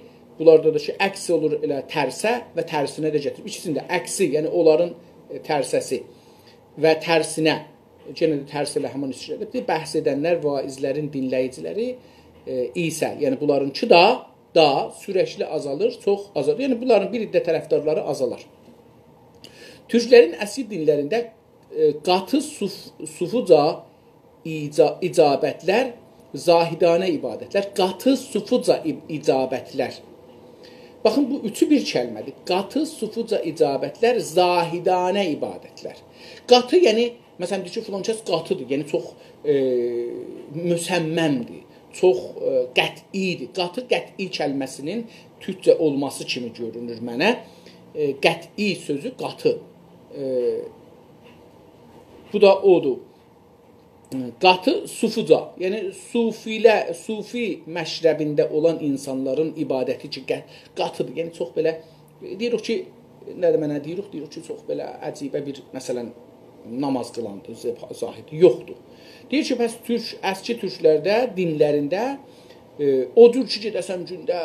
bunlarda da ki, əksi olur elə tərsə və tərsinə də gətirib. İkisində əksi, yəni onların tərsəsi və tərsinə, yenə də tərs ilə həman işlədibdir, bəhs edənlər vaizlərin dinləyiciləri isə, yəni bunlarınki da sürəkli azalır, çox azalır. Yəni bunların bir iddə tərəfdarları azalar. Türklərin əsl dinlərində qatı sufuca icabətlər, zahidanə ibadətlər, qatı sufuca icabətlər. Baxın, bu üçü bir kəlmədir. Qatı sufuca icabətlər, zahidanə ibadətlər. Qatı, yəni, məsələn, deyir ki, filan kəs qatıdır, yəni çox müsəmməmdir, çox qətidir. Qatı, qəti kəlməsinin türkcə olması kimi görünür mənə. Qəti sözü qatı. Bu da odur. Qatı sufuca, yəni sufi məşrəbində olan insanların ibadəti ki, qatıdır. Yəni çox belə, deyirik ki, nə də mənə deyirik ki, çox belə əcibə bir, məsələn, namaz qılandır, zahid yoxdur. Deyir ki, bəs əski türklərdə, dinlərində o cür ki, gedəsən gündə,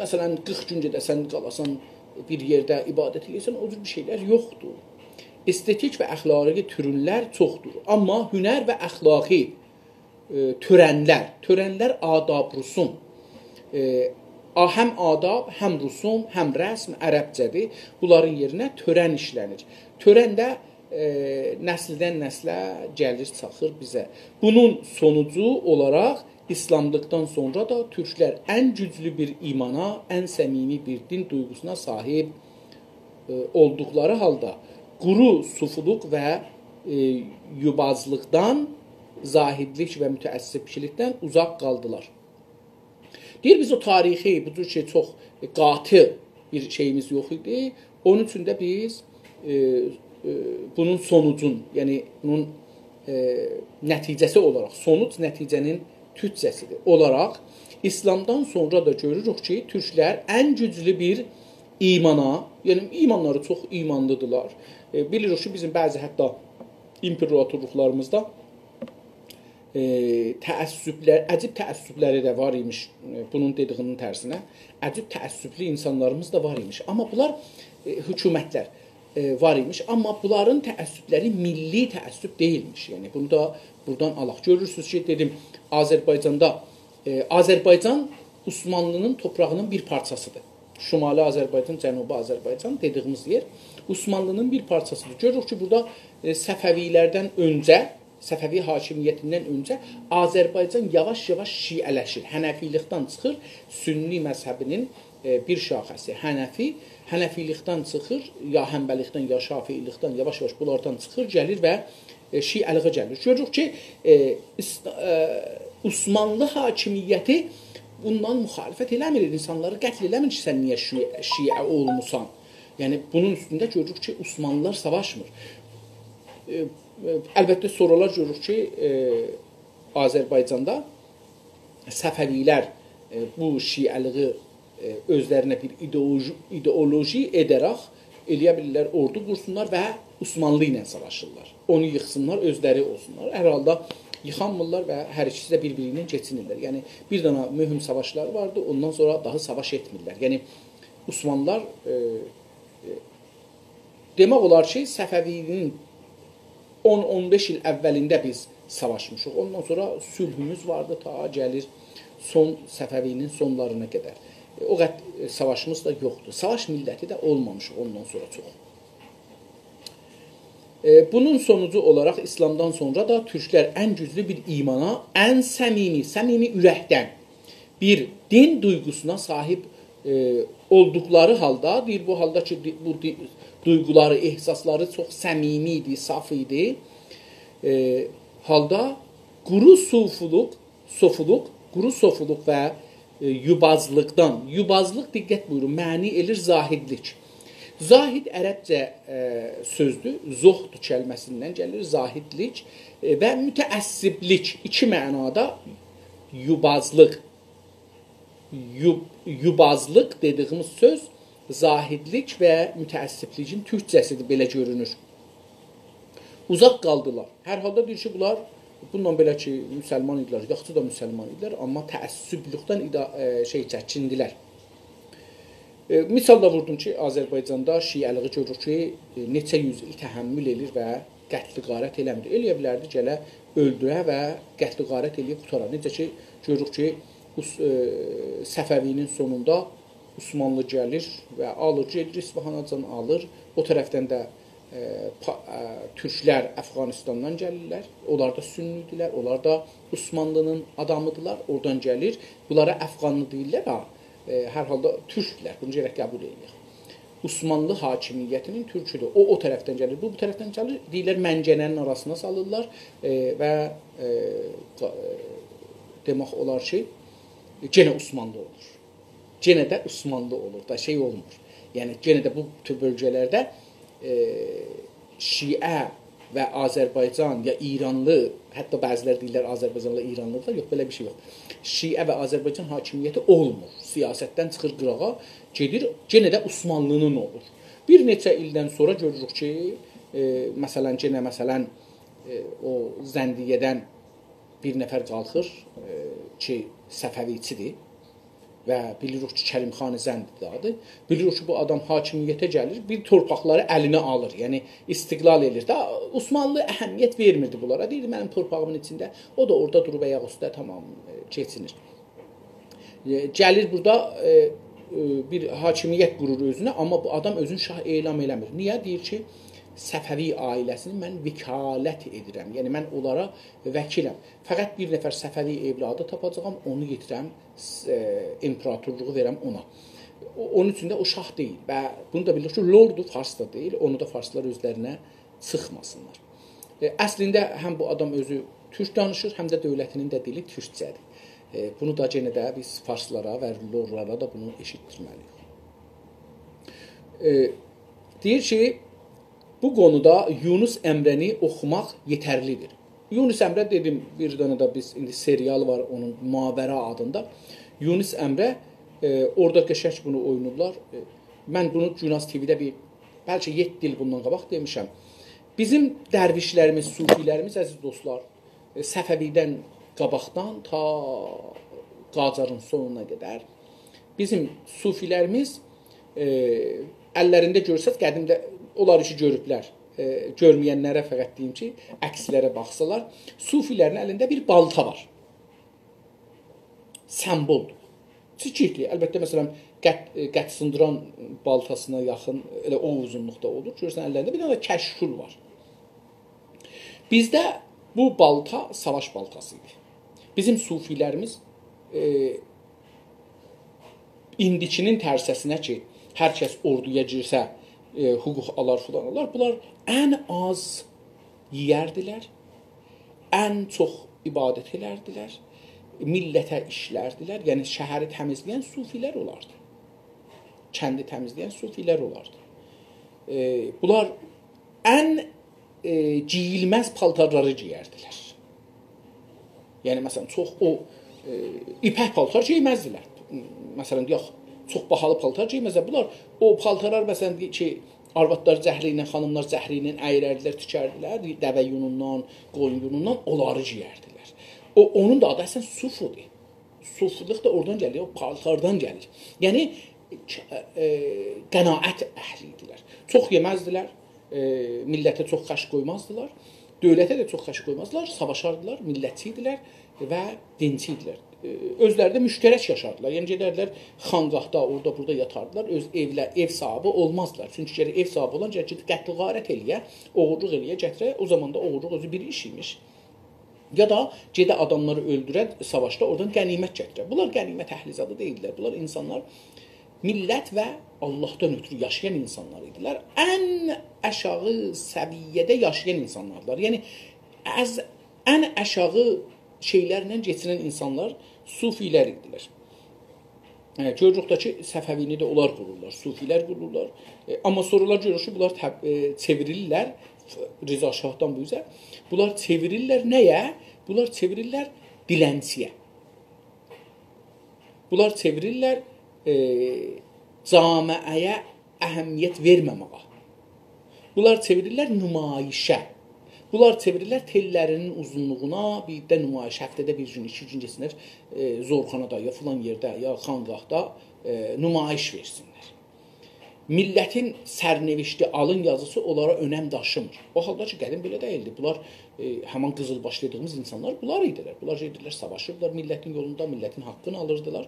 məsələn, 40 gün gedəsən, qalasan bir yerdə ibadət edirsən, o cür bir şeylər yoxdur. Estetik və əxlaqi türünlər çoxdur. Amma hünər və əxlaqi törənlər adab, rusum. Həm adab, həm rusum, həm rəsm, ərəbcədir. Bunların yerinə törən işlənir. Törən də nəsildən nəslə gəlir, çaxır bizə. Bunun sonucu olaraq İslamlıqdan sonra da türklər ən güclü bir imana, ən səmimi bir din duyğusuna sahib olduqları halda quru sufuluq və yubazlıqdan, zahidlik və mütəəssibçilikdən uzaq qaldılar. Deyir, biz o tarixi, bu cür şey çox qatı bir şeyimiz yox idi. Onun üçün də biz bunun sonucun, yəni bunun nəticəsi olaraq, sonuc nəticənin türkçəsidir. Olaraq, İslamdan sonra da görürük ki, türklər ən güclü bir imana, yəni imanları çox imanlıdırlar. Bilirik ki, bizim bəzi hətta imperatorluqlarımızda təəssüblər, əcib təəssübləri də var imiş, bunun dediyinin tərsinə. Əcib təəssüblü insanlarımız da var imiş. Amma bunlar hökumətlər var imiş. Amma bunların təəssübləri milli təəssüb deyilmiş. Yəni, bunu da buradan alaq. Görürsünüz ki, dedim, Azərbaycanda, Azərbaycan Osmanlının toprağının bir parçasıdır. Şimali Azərbaycan, Cənubi Azərbaycan dediyimiz yer Osmanlının bir parçasıdır. Görürük ki, burada Səfəvilərdən öncə, Səfəvi hakimiyyətindən öncə Azərbaycan yavaş-yavaş şiələşir. Hənəfilikdən çıxır, Sünni məzhəbinin bir şaxəsi Hənəfi, Hənəfilikdən çıxır, ya Həmbəlikdən, ya Şafiilikdən yavaş-yavaş bunlardan çıxır, gəlir və şiəliğə gəlir. Görürük ki, Osmanlı hakimiyyəti bundan müxalifət eləmir, insanları qətl eləmir ki, sən niyə şiə olmusan? Yəni, bunun üstündə görürük ki, Osmanlılar savaşmır. Əlbəttə, sonralar görürük ki, Azərbaycanda Səfəvilər bu şiəliği özlərinə bir ideoloji edərək eləyə bilirlər, ordu qursunlar və Osmanlı ilə savaşırlar. Onu yıxsınlar, özləri olsunlar. Hər halda yıxanmırlar və hər ikisi də bir-biri ilə keçinirlər. Yəni, bir dana mühüm savaşlar vardı, ondan sonra daha savaş etmirlər. Yəni, Osmanlılar demək olar ki, Səfəvinin 10-15 il əvvəlində biz savaşmışıq. Ondan sonra sülhümüz vardı, ta gəlir son Səfəvinin sonlarına qədər. O qədər savaşımız da yoxdur. Savaş milləti də olmamışıq ondan sonra çox. Bunun sonucu olaraq İslamdan sonra da türklər ən güclü bir imana, ən səmimi ürəkdən bir din duyğusuna sahib olduqları halda, deyir bu halda ki, bu duyğuları, ehsasları çox səmimi idi, saf idi. Halda quru sofuluq və yubazlıqdan, yubazlıq diqqət buyurun, məni elir zahidlik. Zahid ərəbcə sözdür, zohdur kəlməsindən gəlir, zahidlik və mütəəssiblik, iki mənada yubazlıq. Yubazlıq dediyimiz söz zahidlik və mütəəssiblikin türkçəsidir, belə görünür. Uzaq qaldılar. Hər halda deyir ki, bunlar bundan belə ki, müsəlman idilər, yaxşı da müsəlman idilər, amma təəssüblükdən çəkindilər. Misal da vurdum ki, Azərbaycanda şiəliği görür ki, neçə yüz il təhəmmül edir və qətli qarət eləmir. Eləyə bilərdi, gələ öldürə və qətli qarət eləyib qutarar. Necə ki, görürük ki, Səfəvinin sonunda Osmanlı gəlir və alır, gedir, İsfahanacan alır. O tərəfdən də türklər Əfqanistandan gəlirlər. Onlar da sünnidilər, onlar da Osmanlının adamıdırlar. Oradan gəlir. Bunlara Əfqanlı deyirlər, hər halda türklər. Bunu gərək qəbul edilir. Osmanlı hakimiyyətinin türküdür. O tərəfdən gəlir, bu tərəfdən gəlir. Deyirlər, məncənənin arasına salırlar və demək olar ki, genə Osmanlı olur. Genə də Osmanlı olur da, şey olmur. Yəni, genə də bu tür bölgələrdə Şiə və Azərbaycan ya İranlı, hətta bəzilər deyirlər Azərbaycanlı İranlıdır, yox, belə bir şey yox. Şiə və Azərbaycan hakimiyyəti olmur. Siyasətdən çıxır qırağa, gedir, genə də Osmanlının olur. Bir neçə ildən sonra görürük ki, məsələn, o Zəndiyədən bir nəfər qalxır ki, Səfəvicidir və bilirik ki, Kərimxan Zəndidir adı. Bilirik ki, bu adam hakimiyyətə gəlir, bir torpaqları əlinə alır, yəni istiqlal edir. Osmanlı əhəmiyyət vermirdi bunlara. Deyir, mənim torpağımın içində, o da orada durub ayaq üstə tamam keçinir. Gəlir burada bir hakimiyyət qurur özünə, amma bu adam özünü şah elam eləmir. Niyə? Deyir ki, Səfəvi ailəsini mən vəkalət edirəm. Yəni mən onlara vəkiləm. Fəqət bir nəfər Səfəvi evladı tapacağam, onu yetirəm, imperatorluğu verəm ona. Onun üçün də o şah deyil və bunu da bilir ki, lordu Fars da deyil, onu da farslar özlərinə sıxmasınlar. Əslində həm bu adam özü türk danışır, həm də dövlətinin də dili türkcədir. Bunu da yenə də biz farslara və lorlara da bunu eşitdirməliyik. Deyir ki, bu qonuda Yunus Əmrəni oxumaq yetərlidir. Yunus Əmrə dedim, bir dənə də biz indi serial var onun Mavəra adında. Yunus Əmrə orada qəşəng bunu oynayırlar. Mən bunu Günas TV-də bəlkə 7 il bundan qabaq demişəm. Bizim dərvişlərimiz, sufilərimiz, əziz dostlar, Səfəvidən qabaqdan ta Qacarın sonuna qədər bizim sufilərimiz əllərində görsəz, qədimdə onlar işi görüblər. Görməyənlərə fəqət deyim ki, əkslərə baxsalar, sufilərin əlində bir balta var. Semboldur. Çikirli. Əlbəttə, məsələn, qət sındıran baltasına yaxın, elə o uzunluqda olur. Görürsən, əllərində bir dənə kəşkül var. Bizdə bu balta savaş baltası idi. Bizim sufilərimiz indikinin tərsəsinə ki, hər kəs orduya girsə, hüquq alar filan alar. Bunlar ən az yeyərdilər, ən çox ibadət edərdilər, millətə işlərdilər. Yəni şəhəri təmizləyən sufilər olardı. Kəndi təmizləyən sufilər olardı. Bunlar ən geyilməz paltarları geyərdilər. Yəni məsələn çox o ipək paltar geyməzdilər. Məsələn yox, çox bahalı paltar geyməzdilər. Bunlar o paltarlar məsələn ki, arvadlar zəhri ilə, xanımlar zəhri ilə əyirərdilər, tikərdilər, dəvə yunundan, qoyun yunundan onları geyərdilər. Onun da adı əslən sufudur. Sufuluq da oradan gəlir, o paltardan gəlir. Yəni qənaət əhli idilər. Çox yeməzdilər, millətə çox xəş qoymazdılar, dövlətə də çox xəş qoymazdılar, savaşardılar, millətçi idilər və dinçi idilər. Özləri də müştərək yaşardılar. Yəni gedərdilər xanqahda, orada burada yatardılar. Öz ev sahibi olmazdılar. Çünki gəlir ev sahibi olan gəlir qətl qarət eləyə, oğurluq eləyə gətirə. O zaman da oğurluq özü bir iş imiş. Ya da gedə adamları öldürə, savaşda oradan qənimət gətirə. Bunlar qənimət əhlizadı deyildilər. Bunlar insanlar millət və Allahdan ötürü yaşayan insanlar idilər. Ən aşağı səviyyədə yaşayan insanlardılar. Yəni ən aşağı şeylərlə keçinən insanlar sufilər idilər. Görürük ki, Səfəvini də onlar qururlar, sufilər qururlar. Amma sonralar görürük ki, bunlar çevirirlər Rıza Şahdan bu üzə. Bunlar çevirirlər nəyə? Bunlar çevirirlər dilənçiyə. Bunlar çevirirlər camiəyə əhəmiyyət verməməyə. Bunlar çevirirlər nümayişə. Bunlar çevirirlər tellərinin uzunluğuna, bir də nümayiş, həftədə bir gün, 2 gün keçsinlər, zorxanada, ya filan yerdə, ya xanqahda nümayiş versinlər. Millətin sərnevişdi, alın yazısı onlara önəm daşımır. O halda ki, qədim belə deyildi. Bunlar, həman qızılbaşladığımız insanlar bunlar idilər. Bunlar gedirlər, savaşırdılar millətin yolunda, millətin haqqını alırdılar.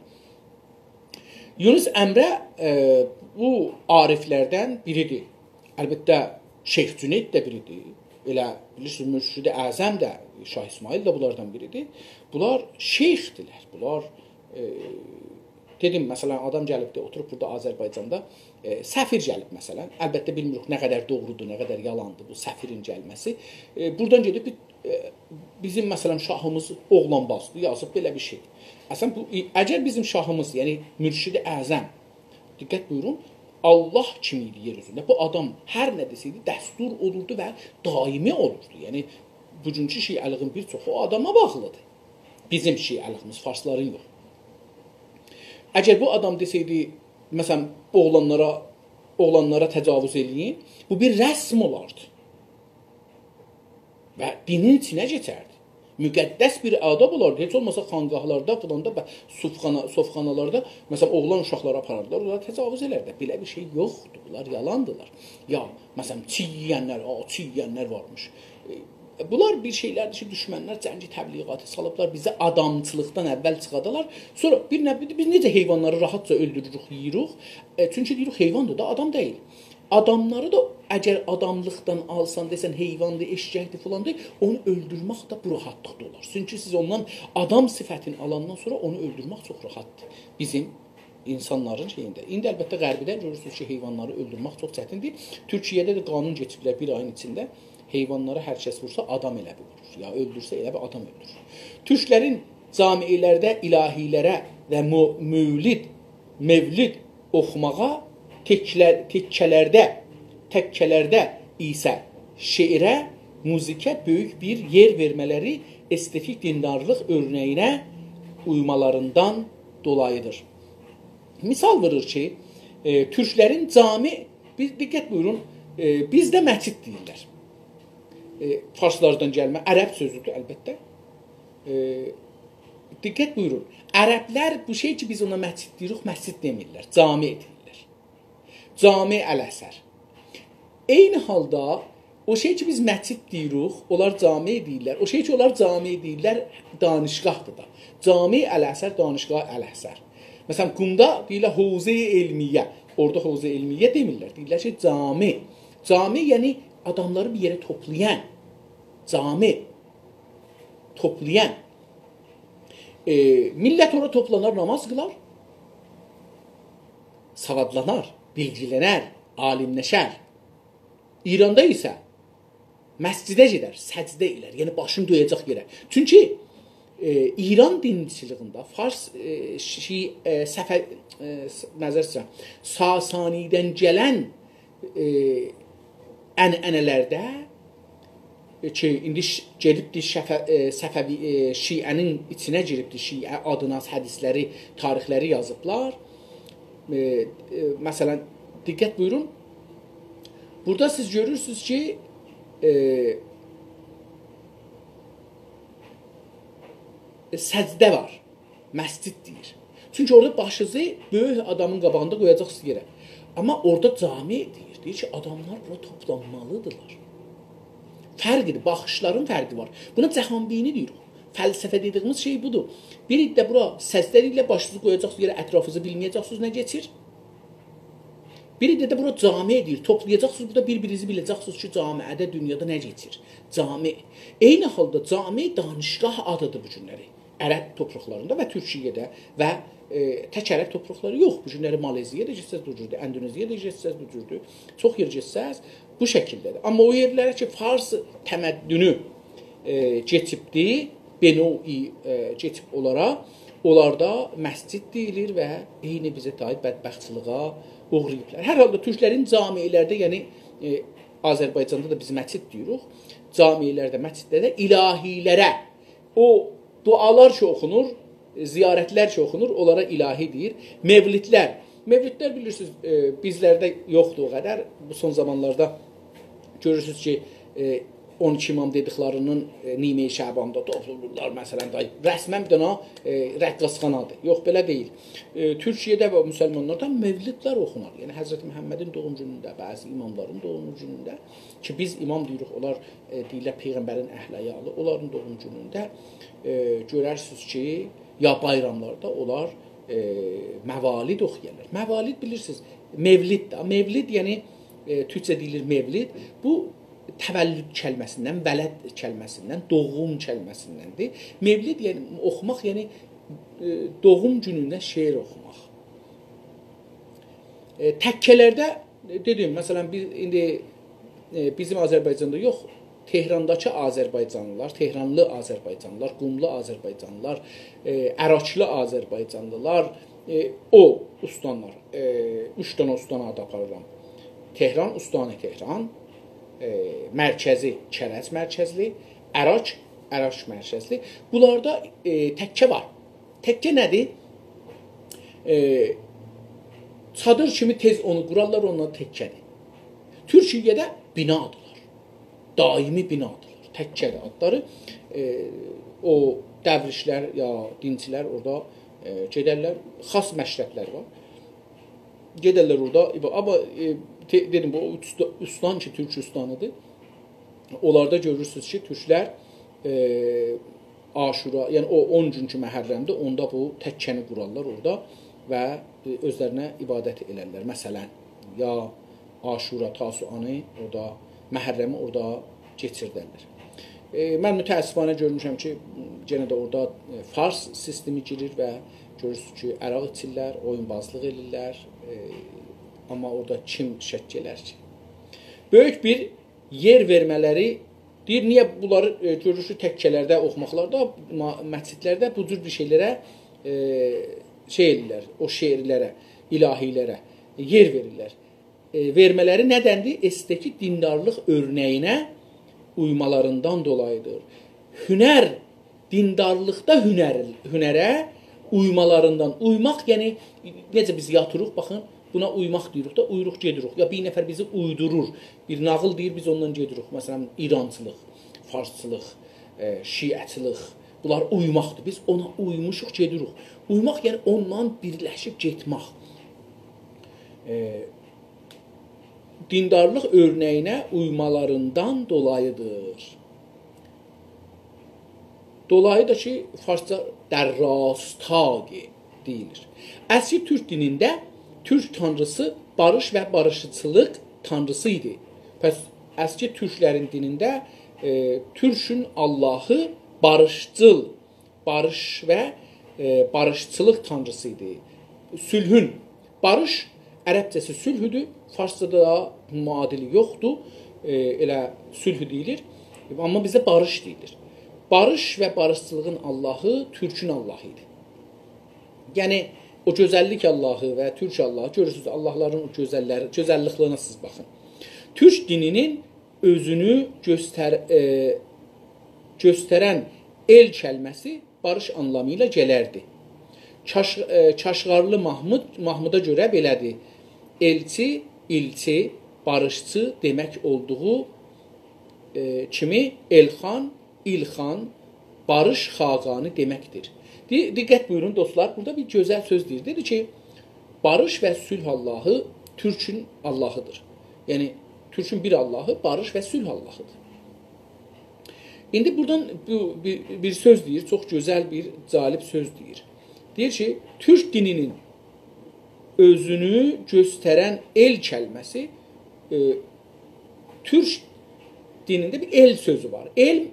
Yunus Əmrə bu ariflərdən biridir. Əlbəttə, Şeyx Cüneyd də biridir. Elə bilirsiniz, Mürşidi Əzəm də, Şah İsmail də bunlardan biridir. Bunlar şeyxdirlər. Bunlar, dedim, məsələn, adam gəlib də, oturub burada Azərbaycanda, səfir gəlib, məsələn. Əlbəttə, bilmirik nə qədər doğrudur, nə qədər yalandır bu səfirin gəlməsi. Buradan gedib, bizim, məsələn, şahımız oğlanbazdır, yazıb belə bir şey. Əgər bizim şahımız, yəni Mürşidi Əzəm, diqqət buyurun, Allah kimi idi yer üzündə. Bu adam hər nə desəydi dəstur olurdu və daimi olurdu. Yəni, bugünkü şiəliğin bir çoxu o adama bağlıdır. Bizim şiəliğimiz, farsların yox. Əgər bu adam desəydi, məsələn, oğlanlara təcavüz eləyin, bu bir rəsm olardı. Və dinin içinə keçərdi. Müqəddəs bir adab olardı. Heç olmasa xanqahlarda, filanda və sofxanalarda, məsələn, oğlan uşaqlara aparardılar, onlara təcavüz elərdi. Belə bir şey yoxdur, bunlar yalandılar. Ya, məsələn, çiy yeyənlər varmış. Bunlar bir şeylərdir ki, düşmənlər cəngi təbliğatı salıblar, bizə adamçılıqdan əvvəl çıxadalar. Sonra biz necə heyvanları rahatca öldürürük, yeyirik? Çünki deyirik, heyvandır da, adam deyil. adamları da əgər adamlıqdan alsan desən heyvandır, eşşəkdir filandır, onu öldürmək də bu rahatlıqda olar. Çünki siz ondan adam sifətini alandan sonra onu öldürmək çox rahatdır. Bizim insanların şeyində. İndi əlbəttə Qərbidə görürsünüz ki, heyvanları öldürmək çox çətindir. Türkiyədə də qanun keçiblər bir ayın içində. Heyvanlara hər kəs vursa adam elə bir vurur. Ya öldürsə elə bir adam öldürür. Türklərin camilərdə ilahilərə və mevlid oxumağa təkkələrdə isə şeirə, muzikə böyük bir yer vermələri estetik dindarlıq örnəyinə uymalarından dolayıdır. Misal verir ki, Türklərin cami, diqqət buyurun, bizdə məscid deyirlər. Farslardan gəlmə, ərəb sözüdür əlbəttə. Diqqət buyurun, ərəblər bu şey ki, biz ona məscid deyirik, məscid demirlər, cami edirlər. Cami əl-əsər. Eyni halda, o şey ki, biz məscid deyirik, onlar cami edirlər. O şey ki, onlar cami edirlər, danışqahdır da. Cami əl-əsər, danışqah əl-əsər. Məsələn, Qumda deyirlər, Hovze-i Elmiyə. Orada Hovze-i Elmiyə demirlər. Deyirlər ki, cami. Cami, yəni adamları bir yerə toplayan. Cami. Toplayan. Millət ora toplanar, namaz qılar. Savadlanar, bilgilənər, alimləşər. İranda isə məscidə gedər, səcdə elər, yəni başını döyəcək yerə. Çünki İran dinçiliyində Fars Sasanidən gələn ənənələrdə ki, indi gedibdir Şiənin içinə giribdir, Şiə adına hədisləri, tarixləri yazıblar. Məsələn, diqqət buyurun, burada siz görürsünüz ki, səcdə var, məscid deyir. Çünki orada başınızı böyük adamın qabağında qoyacaqsınız yerə. Amma orada cami deyir ki, adamlar bura toplanmalıdırlar. Fərqidir, baxışların fərqi var. Buna cəhanbini deyirik. Fəlsəfə dediyimiz şey budur. Bir iddə bura səcdə ilə başınızı qoyacaqsınız yerə, ətrafınızı bilməyəcəksiniz nə keçir. Bir iddə də bura cami deyir, toplayacaqsınız, burada bir-birinizi biləcəksiniz ki, camiədə, dünyada nə keçir. Cami. Eyni halda cami danışqah adıdır bu günləri. Ərəb torpaqlarında və Türkiyədə və tək ərəb torpaqları yox. Bu günləri Maleziyada getsəz bu cürdür, Endoneziyada getsəz bu cürdür. Çox yer getsəz bu şəkildədir. Amma o yerlərə ki, Fars təməddünü keçibdi, benovi keçib olaraq, onlarda məscid deyilir və eyni bizə dair bədbəxtçılığa uğrayıblar. Hər halda türklərin camilərdə, yəni Azərbaycanda da biz məscid deyirik, camilərdə, məscidlərdə ilahilərə, o dualar ki oxunur, ziyarətlər ki oxunur, onlara ilahi deyir. Mevlidlər bilirsiniz, bizlərdə yoxdur o qədər. Bu son zamanlarda görürsünüz ki, 12 imam dediklərinin Nime-i Şəbanda toplulurlar, məsələn, rəsmən bir dənə rəqqasxanadır. Yox, belə deyil. Türkiyədə və müsəlmanlarda mevlidlər oxunar. Yəni, Həzrəti Məhəmmədin doğum günündə, bəzi imamların doğum günündə ki, biz imam deyirik, onlar deyirlər Peyğəmbərin əhləyalı, onların doğum günündə görərsiniz ki, ya bayramlarda onlar məvalid oxuyarlar. Məvalid bilirsiniz, mevlid də. Mevlid, yəni, türkcə deyilir mevlid. Bu, təvəllüd kəlməsindən, vələd kəlməsindən, doğum kəlməsindəndir. Mevlid yəni oxumaq, yəni doğum günündə şeir oxumaq. Təkkələrdə dedim, məsələn indi bizim Azərbaycanda yox, Tehrandakı Azərbaycanlılar, Tehranlı Azərbaycanlılar, Qumlu Azərbaycanlılar, Əraklı Azərbaycanlılar, o ustanlar, 3 dənə ustan adı aparıram. Tehran, Ustanı Tehran, mərkəzi Kərəz mərkəzli, Ərak mərkəzli. Bunlarda təkkə var. Təkkə nədir? Çadır kimi tez onu qurarlar, onunla təkkədir. Türkiyədə binadılar. Daimi binadılar. Təkkədir adları. O dəvrişlər ya dinçilər orada gedərlər. Xas məşrəblər var. Gedərlər orada. Amma dedim, bu ustan ki, türk ustanıdır. Onlarda görürsünüz ki, türklər Aşura, yəni o 10 günkü məhərrəmdə onda bu təkkəni qurarlar orada və özlərinə ibadət elərlər. Məsələn, ya Aşura, Tasuanı, orada Məhərrəmi orada keçirdərlər. Mən mütəəssifanə görmüşəm ki, yenə də orada fars sistemi girir və görürsünüz ki, əraq içirlər, oyunbazlıq edirlər, amma orada kim şəkk elər ki? Böyük bir yer vermələri deyir, niyə bunları görürsünüz təkkələrdə, oxumaqlarda, məscidlərdə bu cür bir şeylərə şey edirlər, o şeirlərə, ilahilərə yer verirlər. Vermələri nədəndir? Estəki dindarlıq örnəyinə uymalarından dolayıdır. Hünər, dindarlıqda hünərə uymalarından. Uymaq, yəni necə biz yatırıq, baxın, buna uymaq deyirik də, uyuruq, gedirik. Ya bir nəfər bizi uydurur, bir nağıl deyir, biz ondan gedirik. Məsələn, İrancılıq, farsçılıq, şiəçılıq, bunlar uymaqdır. Biz ona uymuşuq, gedirik. Uymaq, yəni ondan birləşib getmək. Dindarlıq örnəyinə uymalarından dolayıdır. Dolayı da ki, farsça dərrastagi deyilir. Əsli türk dinində türk tanrısı barış və barışçılıq tanrısı idi. Pəs əski türklərin dinində türkün Allahı barışçıl, barış və barışçılıq tanrısı idi. Sülhün, barış ərəbcəsi sülhüdür, farsçada da müadili yoxdur, elə sülhü deyilir, amma bizə barış deyilir. Barış və barışçılığın Allahı türkün Allahı idi. Yəni, o gözəllik Allahı və türk Allahı, görürsünüz, Allahların o gözəlliklərinə siz baxın. Türk dininin özünü göstərən el kəlməsi barış anlamı ilə gələrdi. Kaşğarlı Mahmuda görə belədir. Elçi, ilçi, barışçı demək olduğu kimi Elxan, İlxan, barış xaqanı deməkdir. Diqqət buyurun dostlar, burada bir gözəl söz deyir. Dedi ki, barış və sülh Allahı türkün Allahıdır. Yəni, türkün bir Allahı, barış və sülh Allahıdır. İndi buradan bir söz deyir, çox gözəl bir calib söz deyir. Deyir ki, türk dininin özünü göstərən el kəlməsi, türk dinində bir el sözü var. El,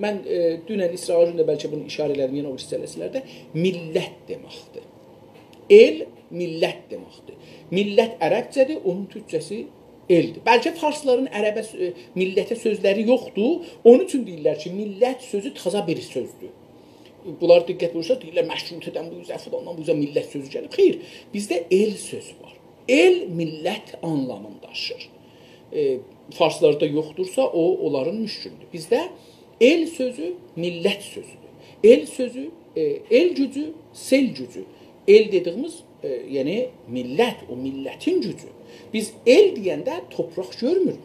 mən dünən İsrail'də bəlkə bunu işarə elədim, yenə o hissələsilərdə, millət deməkdir. El, millət deməkdir. Millət ərəbcədir, onun türkçəsi eldir. Bəlkə farsların millətə sözləri yoxdur, onun üçün deyirlər ki, millət sözü taza bir sözdür. Bunlar diqqət buyursa, deyirlər, məşrutədən bu yüzə, filandan bu yüzə millət sözü gəlib. Xeyr, bizdə el sözü var. El, millət anlamını daşır. Farslarda yoxdursa, o, onların müşküldür. Bizdə el sözü, millət sözüdür. El sözü, el gücü, sel gücü. El dediyimiz, yəni millət, o millətin gücü. Biz el deyəndə topraq görmürük.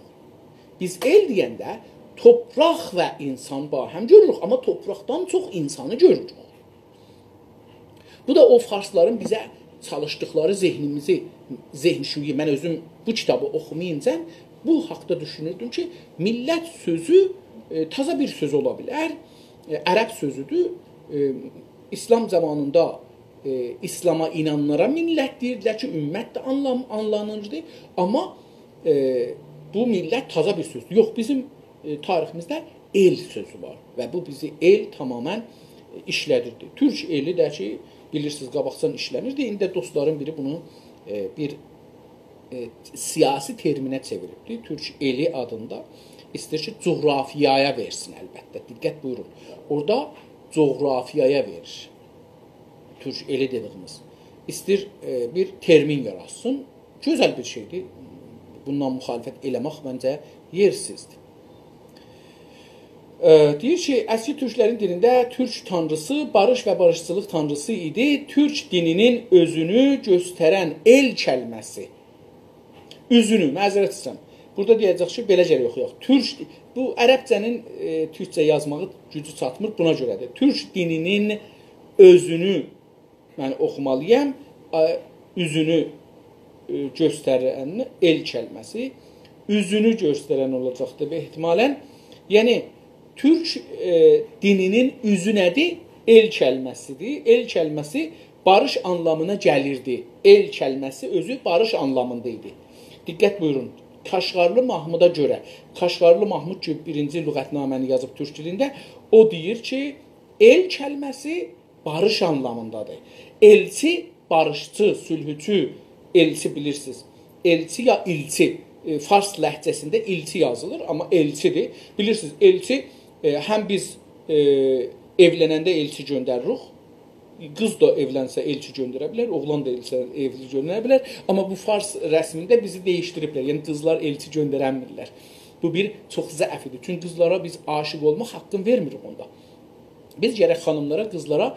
Biz el deyəndə topraq və insan bahəm görürük, amma topraqdan çox insanı görürük. Bu da o farsların bizə çalışdıqları zehnimizi, zehnşüyi, mən özüm bu kitabı oxumayınca bu haqda düşünürdüm ki, millət sözü taza bir söz ola bilər, ərəb sözüdür. İslam zamanında İslama inanlara millət deyirlər ki, ümmət də anlanırdı, amma bu millət taza bir sözdür. Yox, bizim tariximizdə el sözü var və bu bizi el tamamən işlədirdi. Türk eli də ki, bilirsiniz, qabaqcan işlənirdi. İndi də dostların biri bunu bir siyasi terminə çeviribdi. Türk eli adında. İstəyir ki, coğrafiyaya versin əlbəttə. Diqqət buyurun. Orada coğrafiyaya verir. Türk eli dediyimiz. İstəyir bir termin yaratsın. Gözəl bir şeydir. Bundan müxalifət eləmək məncə yersizdir. Deyir ki, əski türklərin dilində türk tanrısı barış və barışçılıq tanrısı idi. Türk dininin özünü göstərən el kəlməsi. Üzünü, məzərət istəyirəm. Burada deyəcək ki, belə gəlir yoxuyaq. Bu ərəbcənin türkcə yazmağı gücü çatmır, buna görədir. Türk dininin özünü mən oxumalıyam, üzünü göstərən el kəlməsi, üzünü göstərən olacaqdır və ehtimalən, yəni, Türk dininin üzü nədir? El kəlməsidir. El kəlməsi barış anlamına gəlirdi. El kəlməsi özü barış anlamında idi. Diqqət buyurun. Kaşgarlı Mahmuda görə, Kaşgarlı Mahmud ki, birinci lüğətnaməni yazıb türk dilində, o deyir ki, el kəlməsi barış anlamındadır. Elçi, barışçı, sülhüçü, elçi bilirsiniz. Elçi ya ilçi, Fars ləhcəsində ilçi yazılır, amma elçidir. Bilirsiniz, elçi, həm biz evlənəndə elçi göndəririk, qız da evlənsə elçi göndərə bilər, oğlan da elçi göndərə bilər. Amma bu Fars rəsmində bizi dəyişdiriblər. Yəni qızlar elçi göndərənmirlər. Bu bir çox zəfidir. Çünki qızlara biz aşiq olmaq haqqını vermirik onda. Biz gərək xanımlara, qızlara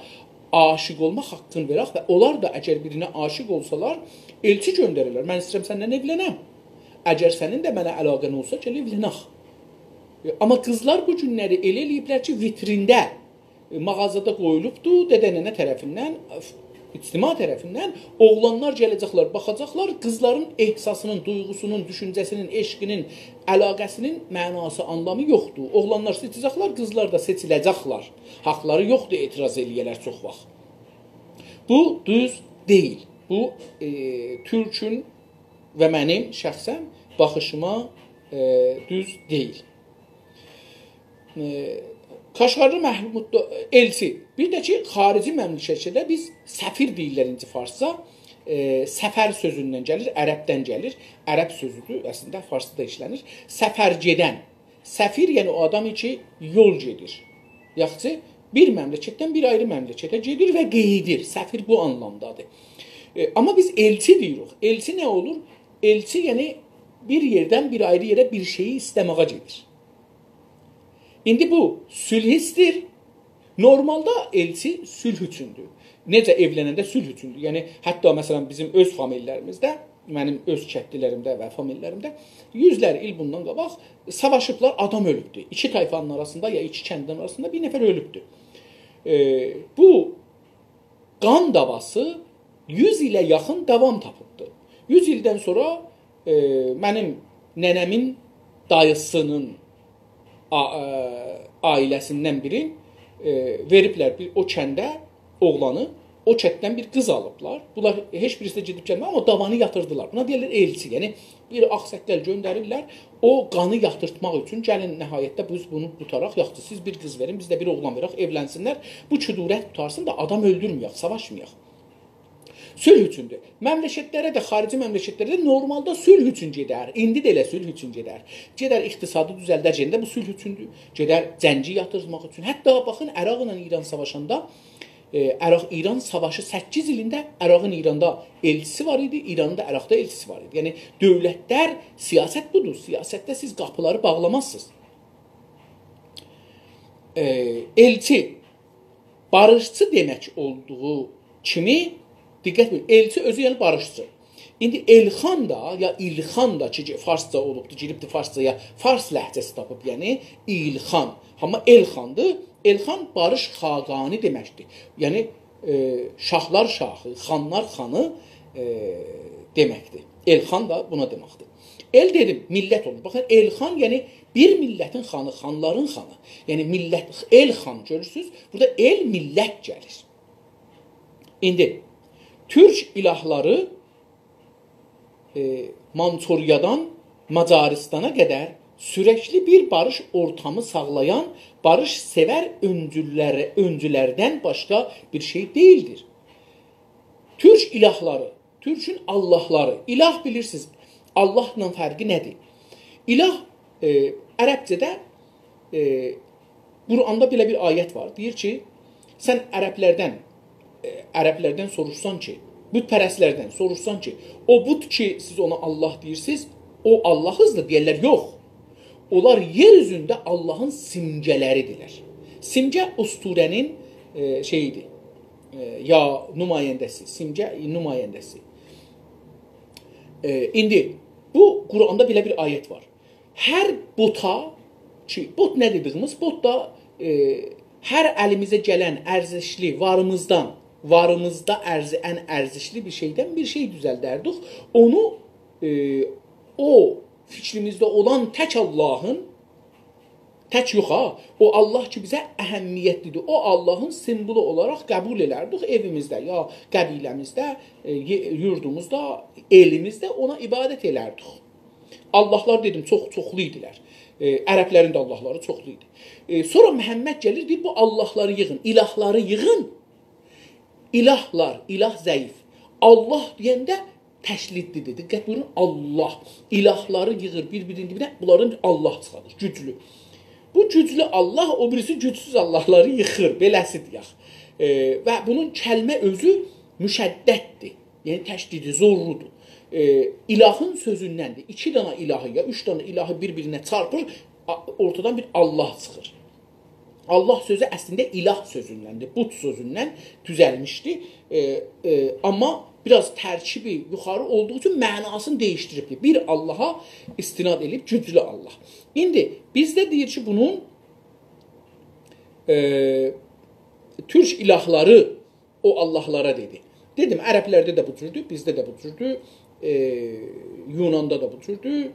aşiq olmaq haqqını verək və onlar da əgər birinə aşiq olsalar, elçi göndərirlər. Mən istəyirəm səndən evlənəm. Əgər sənin də mənə əlaqən olsa, gəl evlənək. Amma qızlar bu günləri elə eləyiblər ki, vitrində mağazada qoyulubdur, dədə-nənə tərəfindən, ictima tərəfindən oğlanlar gələcəklər, baxacaqlar, qızların ehsasının, duyğusunun, düşüncəsinin, eşqinin, əlaqəsinin mənası, anlamı yoxdur. Oğlanlar seçəcəklər, qızlar da seçiləcəklər. Haqları yoxdur, etiraz eləyələr çox vaxt. Bu düz deyil. Bu türkün və mənim şəxsən baxışıma düz deyil. Kaşgarlı Mahmud elçi. Bir də ki, xarici məmləkətdə biz səfir deyirlər inci farsca. Səfər sözündən gəlir, ərəbdən gəlir. Ərəb sözüdür, əslində farsda işlənir. Səfər gedən. Səfir, yəni o adam ki, yol gedir. Yaxşı, bir məmləkətdən bir ayrı məmləkətə gedir və qeydir. Səfir bu anlamdadır. Amma biz elçi deyirik. Elçi nə olur? Elçi, yəni bir yerdən bir ayrı yerə bir şeyi istəməyə gedir. İndi bu sülhistir. Normalda elçi sülh üçündür. Necə evlənəndə sülh üçündür. Yəni hətta məsələn bizim öz famililərimizdə, mənim öz kətlilərimdə və famililərimdə 100-lər il bundan qabaq savaşıblar, adam ölübdür. İki tayfanın arasında ya iki kəndin arasında bir nəfər ölübdür. Bu qan davası 100 ilə yaxın davam tapıbdır. 100 ildən sonra mənim nənəmin dayısının ailəsindən biri veriblər o kəndə oğlanı, o kətdən bir qız alıblar. Bunlar heç birisi də gedib gəlmə, amma davanı yatırdılar. Buna deyirlər elçi, yəni bir ağsəklər göndərirlər, o qanı yatırtmaq üçün gəlin nəhayətdə biz bunu tutaraq, yaxşı siz bir qız verin, biz də bir oğlan verək, evlənsinlər, bu kudurət tutarsın da adam öldürməyək, savaşmayaq. Sülh üçündür. Məmləkətlərə də, xarici məmləkətlərə də normalda sülh üçün gedər. İndi də elə sülh üçün gedər. Gedər iqtisadı düzəldəcəyində bu sülh üçündür. Gedər cəngi yatırmaq üçün. Hətta baxın, Əraq ilə İran savaşanda, İran savaşı 8 ilində Əraqın İranda elçisi var idi, İranın da Əraqda elçisi var idi. Yəni dövlətlər, siyasət budur. Siyasətdə siz qapıları bağlamazsınız. Elçi barışçı demək olduğu kimi diqqət edin, elçi özü yəni barışçı. İndi Elxan da, ya İlxan da ki, farsca olubdur, giribdir farscaya, fars ləhcəsi tapıb, yəni İlxan. Amma Elxandır, Elxan barış xaqani deməkdir. Yəni, şahlar şahı, xanlar xanı deməkdir. Elxan da buna deməkdir. El dedim, millət olur. Baxın, Elxan, yəni bir millətin xanı, xanların xanı. Yəni, millət, Elxan görürsünüz, burada el millət gəlir. İndi, Türk ilahları Mançuriyadan Macaristana qədər sürəkli bir barış ortamı sağlayan, barış sevər öncülərdən başqa bir şey deyildir. Türk ilahları, Türkün Allahları, ilah bilirsiniz, Allahla fərqi nədir? İlah ərəbcədə, Quranda belə bir ayət var, deyir ki, sən ərəblərdən soruşsan ki, bütpərəslərdən soruşsan ki, o but ki, siz ona Allah deyirsiniz, o Allahızdır, deyərlər, yox. Onlar yer üzündə Allahın simgələridirlər. Simgə usturənin şeyidir, ya nümayəndəsi, simgə nümayəndəsi. İndi, bu Quranda belə bir ayət var. Hər bota, ki, bot nə dediyimiz, bot da hər əlimizə gələn ərzişli varımızda ən ərzişli bir şeydən bir şey düzəldərdik. Onu o fikrimizdə olan tək Allahın, tək yox ha, o Allah ki bizə əhəmmiyyətlidir. O Allahın simvolu olaraq qəbul elərdik evimizdə, ya qəbiləmizdə, yurdumuzda, elimizdə ona ibadət elərdik. Allahlar dedim çoxlu idilər. Ərəblərin də Allahları çoxlu idi. Sonra Məhəmməd gəlir, deyir bu Allahları yığın, ilahları yığın. İlahlar, ilah zəif. Allah deyəndə təşlidlidir. Diqqət buyurun, Allah. İlahları yığır bir-birinin dibinə, bunların Allah çıxarır, güclü. Bu güclü Allah, o birisi gücsüz Allahları yıxır, beləsi deyək. Və bunun kəlmə özü müşəddətdir. Yəni təşdidi, zorludur. İlahın sözündəndir. 2 dana ilahı ya 3 dana ilahı bir-birinə çarpır, ortadan bir Allah çıxır. Allah sözü əslində ilah sözündəndir, but sözündən düzəlmişdir. Amma biraz tərkibi yuxarı olduğu üçün mənasını dəyişdiribdir. Bir Allaha istinad edib, güclü Allah. İndi bizdə deyir ki, bunun türk ilahları o Allahlara dedi. Dedim, ərəblərdə də bu cürdür, bizdə də bu cürdür, Yunanda da bu cürdür.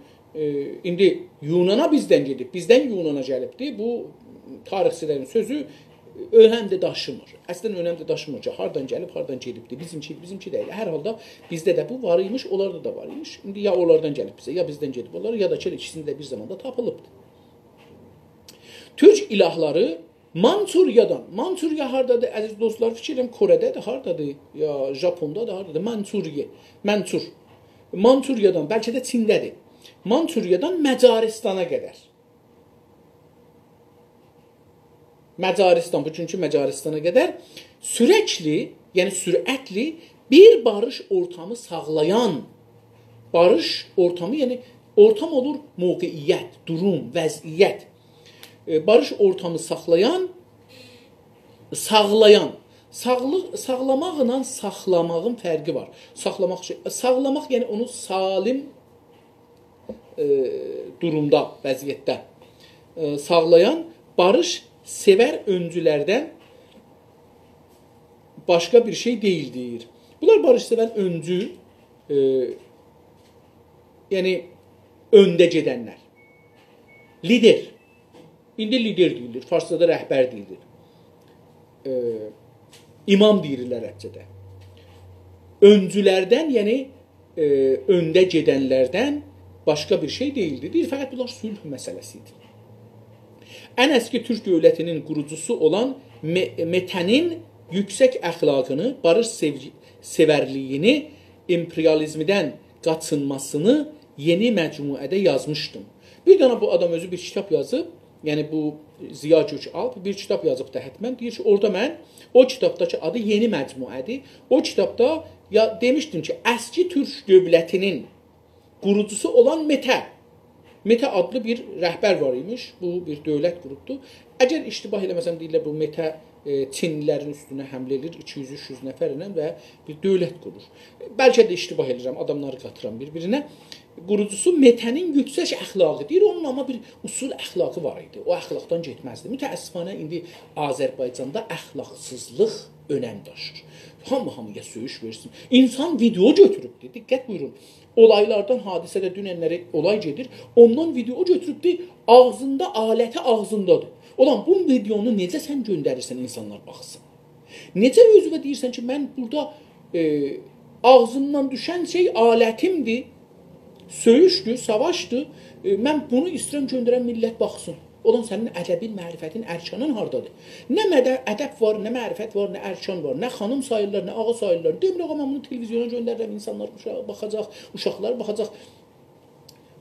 İndi Yunana bizdən gedib, bizdən Yunana gəlibdir. Bu tarixçilərin sözü önəm də daşımır. Əslən önəm də daşımır ki, hardan gəlib, hardan gedibdir. Bizimki deyil. Hər halda bizdə də bu var imiş, onlarda da var imiş. İndi ya onlardan gəlib bizə, ya bizdən gedib onlara, ya da ki, ikisini də bir zamanda tapılıbdır. Türk ilahları Mançuriyadan. Mançuriya hardadır? Əziz dostlar, fikirəm Korədədir, hardadır? Ya Japondadır, hardadır? Mənçur. Mançuriyadan, bəlkə də Çindədir. Mançuriyadan Məcaristana qədər. Məcaristan, bugünkü Məcaristana qədər sürəkli, yəni sürətli bir barış ortamı sağlayan, barış ortamı, yəni ortam olur mövqeyiyyət, durum, vəziyyət. Barış ortamı sağlayan, sağlamaqla saxlamağın fərqi var. Sağlamaq yəni onu salim durumda, vəziyyətdə sağlayan, barış sevər öncülərdən başqa bir şey deyildir. Bunlar barış sevən öncü, yəni öndə gedənlər. Lider. İndi lider deyilir, farsçada rəhbər deyilir. İmam deyirlər ərəbcədə. Öncülərdən, yəni öndə gedənlərdən başqa bir şey deyildir. Deyir, fəqət bunlar sülh məsələsidir. Ən əski Türk dövlətinin qurucusu olan Metənin yüksək əxlaqını, barış sevərliyini, imperializmdən qaçınmasını yeni məcmuədə yazmışdım. Bir dana bu adam özü bir kitab yazıb, yəni bu Ziya Gökalp bir kitab yazıb da hətmən, deyir ki, orada mən o kitabdakı adı yeni məcmuədir. O kitabda ya demişdim ki, əski Türk dövlətinin qurucusu olan Metə adlı bir rəhbər var imiş, bu bir dövlət qrupdur. Əgər iştibah eləməsəm deyirlər, bu Metə Çinlilərin üstünə həmlə edir, 200-300 nəfərlə və bir dövlət qurur. Bəlkə də iştibah edirəm, adamları qatıram bir-birinə. Qurucusu Metənin yüksək əxlaqı deyir, onun amma bir usul əxlaqı var idi, o əxlaqdan getməzdi. Mütəəssifanə indi Azərbaycanda əxlaqsızlıq önəm daşır. Hamıya söyüş versin. İnsan video götürübdür, diqqət buyurun. Olaylardan, hadisədə dünənləri olay gedir, ondan video götürübdür, ağzında, aləti ağzındadır. Olan bu videonu necə sən göndərirsən insanlar baxsın? Necə özünə deyirsən ki, mən burada ağzından düşən şey alətimdir, söyüşdür, savaşdır, mən bunu istəyirəm göndərən millət baxsın. Olan sənin ədəbin, mərifətin, ərkanın hardadır? Nə ədəb var, nə mərifət var, nə ərkan var, nə xanım sayırlar, nə ağa sayırlar. Demir ağa, mən bunu televizyona göndərirəm, insanlar baxacaq, uşaqlar baxacaq.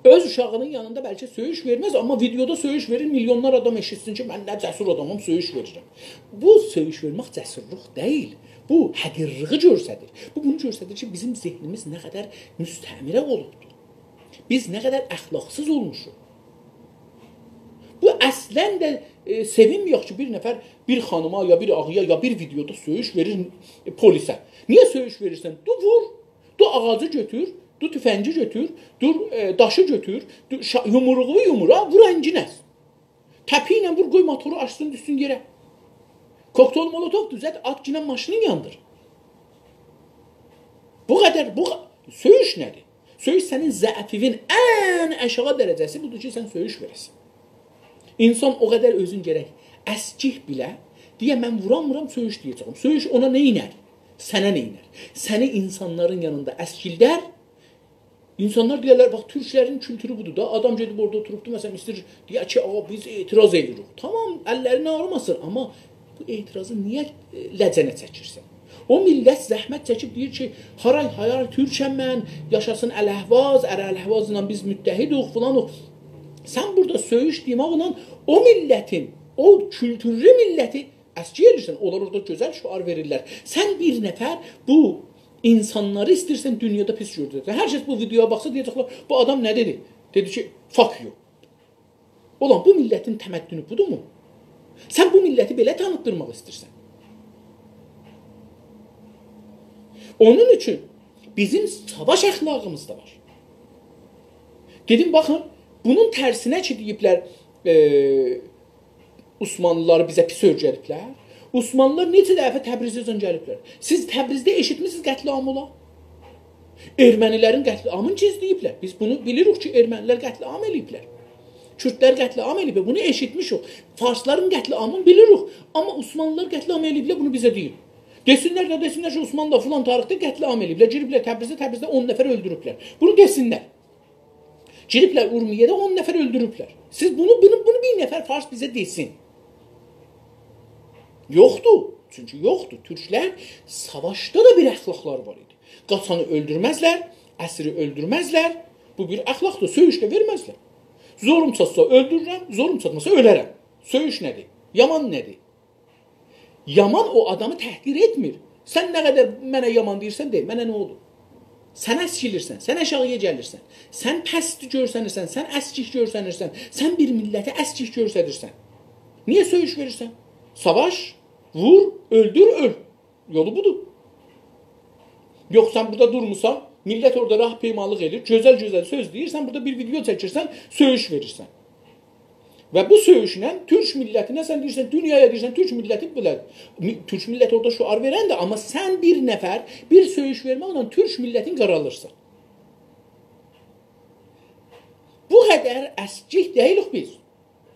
Öz uşağının yanında bəlkə söyüş verməz, amma videoda söyüş verir, milyonlar adam eşitsin ki, mən nə cəsur adamım, söyüş verirəm. Bu söyüş vermək cəsurluq deyil, bu həqirliği göstərir. Bu bunu göstərir ki, bizim zehnimiz nə qədər müstəmirə olubdur. Biz nə qədər əxlaqsız olmuşuq. Bu əslən də sevinməyək ki, bir nəfər bir xanıma, ya bir ağıya, ya bir videoda söyüş verir polisə. Niyə söyüş verirsən? Du vur, du ağacı götür, du tüfəngi götür, du daşı götür, yumruğu yumura, vur ənginəz. Təpi ilə vur, qoy motoru açsın, düşsün yerə. Koktol molotov düzət, at ginən maşını yandır. Bu qədər, bu söyüş nədir? Söyüş sənin zəifivin ən aşağı dərəcəsi budur ki, sən söyüş verəsən. İnsan o qədər özün gərək əskih bilə, deyə mən vuram, söyüş deyəcəyim. Söyüş ona nə inər? Sənə nə inər? Səni insanların yanında əskildər, İnsanlar deyirlər, bax, türklərin kültürü budur da. Adam gedib orada oturubdu, məsələn, istəyir, deyək ki, biz etiraz edirik. Tamam, əllərini ağrımasın, amma bu etirazı niyə ləcənə çəkirsən? O millət zəhmət çəkib deyir ki, haray hayar türkəm mən, yaşasın Əl-Əhvaz, Əl-Əhvazla biz müttəhidik, filan o. Sən burada söyüş demaqla o millətin, o kültürlü milləti əski edirsən. Onlar orada gözəl şüar verirlər. Sən bir nəfər bu insanları istəyirsən dünyada pis gördürsən. Hər kəs bu videoya baxsa deyəcəklər, bu adam nə dedi? Dedi ki, fuck you. Olan bu millətin təməddünü budurmu? Sən bu milləti belə tanıtdırmaq istəyirsən. Onun üçün bizim savaş əxlaqımız da var. Dedim, baxın, bunun tərsinə ki, deyiblər, Osmanlıları bizə pis öyrədiblər. Osmanlılar neçə dəfə Təbrizdən gəliblər. Siz Təbrizdə eşitmisiniz qətliam ola? Ermənilərin qətliamını gizləyiblər. Biz bunu bilirik ki, ermənilər qətliam eləyiblər. Kürdlər qətliam eləyiblər. Bunu eşitmişik. Farsların qətliamını bilirik. Amma Osmanlılar qətliam eləyiblər, bunu bizə deyil. Desinlər ki, Osmanlılar filan tarixdə qətliam eləyiblər. Giriblər Təbrizdə 10 nəfər öldürüblər. Bunu desinlər. Giriblər Urmiyədə 10 nəfər öldürüblər. Siz bunu bir nəfər Fars bizə desin. Yoxdur. Çünki yoxdur. Türklər savaşda da bir əxlaqlar var idi. Qaçanı öldürməzlər, əsiri öldürməzlər. Bu bir əxlaqdır. Söyüş də verməzlər. Zorum çatsa öldürürəm, zorum çatmasa ölərəm. Söyüş nədir? Yaman nədir? Yaman o adamı təhqir etmir. Sən nə qədər mənə yaman deyirsən, deyil. Mənə nə olur? Sən əskilirsən, sən aşağıya gəlirsən. Sən pəst görsənirsən, sən əskik görsənirsən. Sən bir milləti əskik görsədirsən. Niyə söyüş verirsən? Savaş, vur, öldür, öl. Yolu budur. Yox, sən burada durmursan, millət orada rah peymanlıq edir, gözəl-gözəl söz deyir, sən burada bir video çəkirsən, söyüş verirsən. Və bu söyüşlə Türk millətinə sən deyirsən, dünyaya deyirsən, Türk milləti belədir. Türk milləti orada şüar verəndə, amma sən bir nəfər, bir söyüş verməklə Türk millətin qaralırsan. Bu qədər əskik deyilik biz.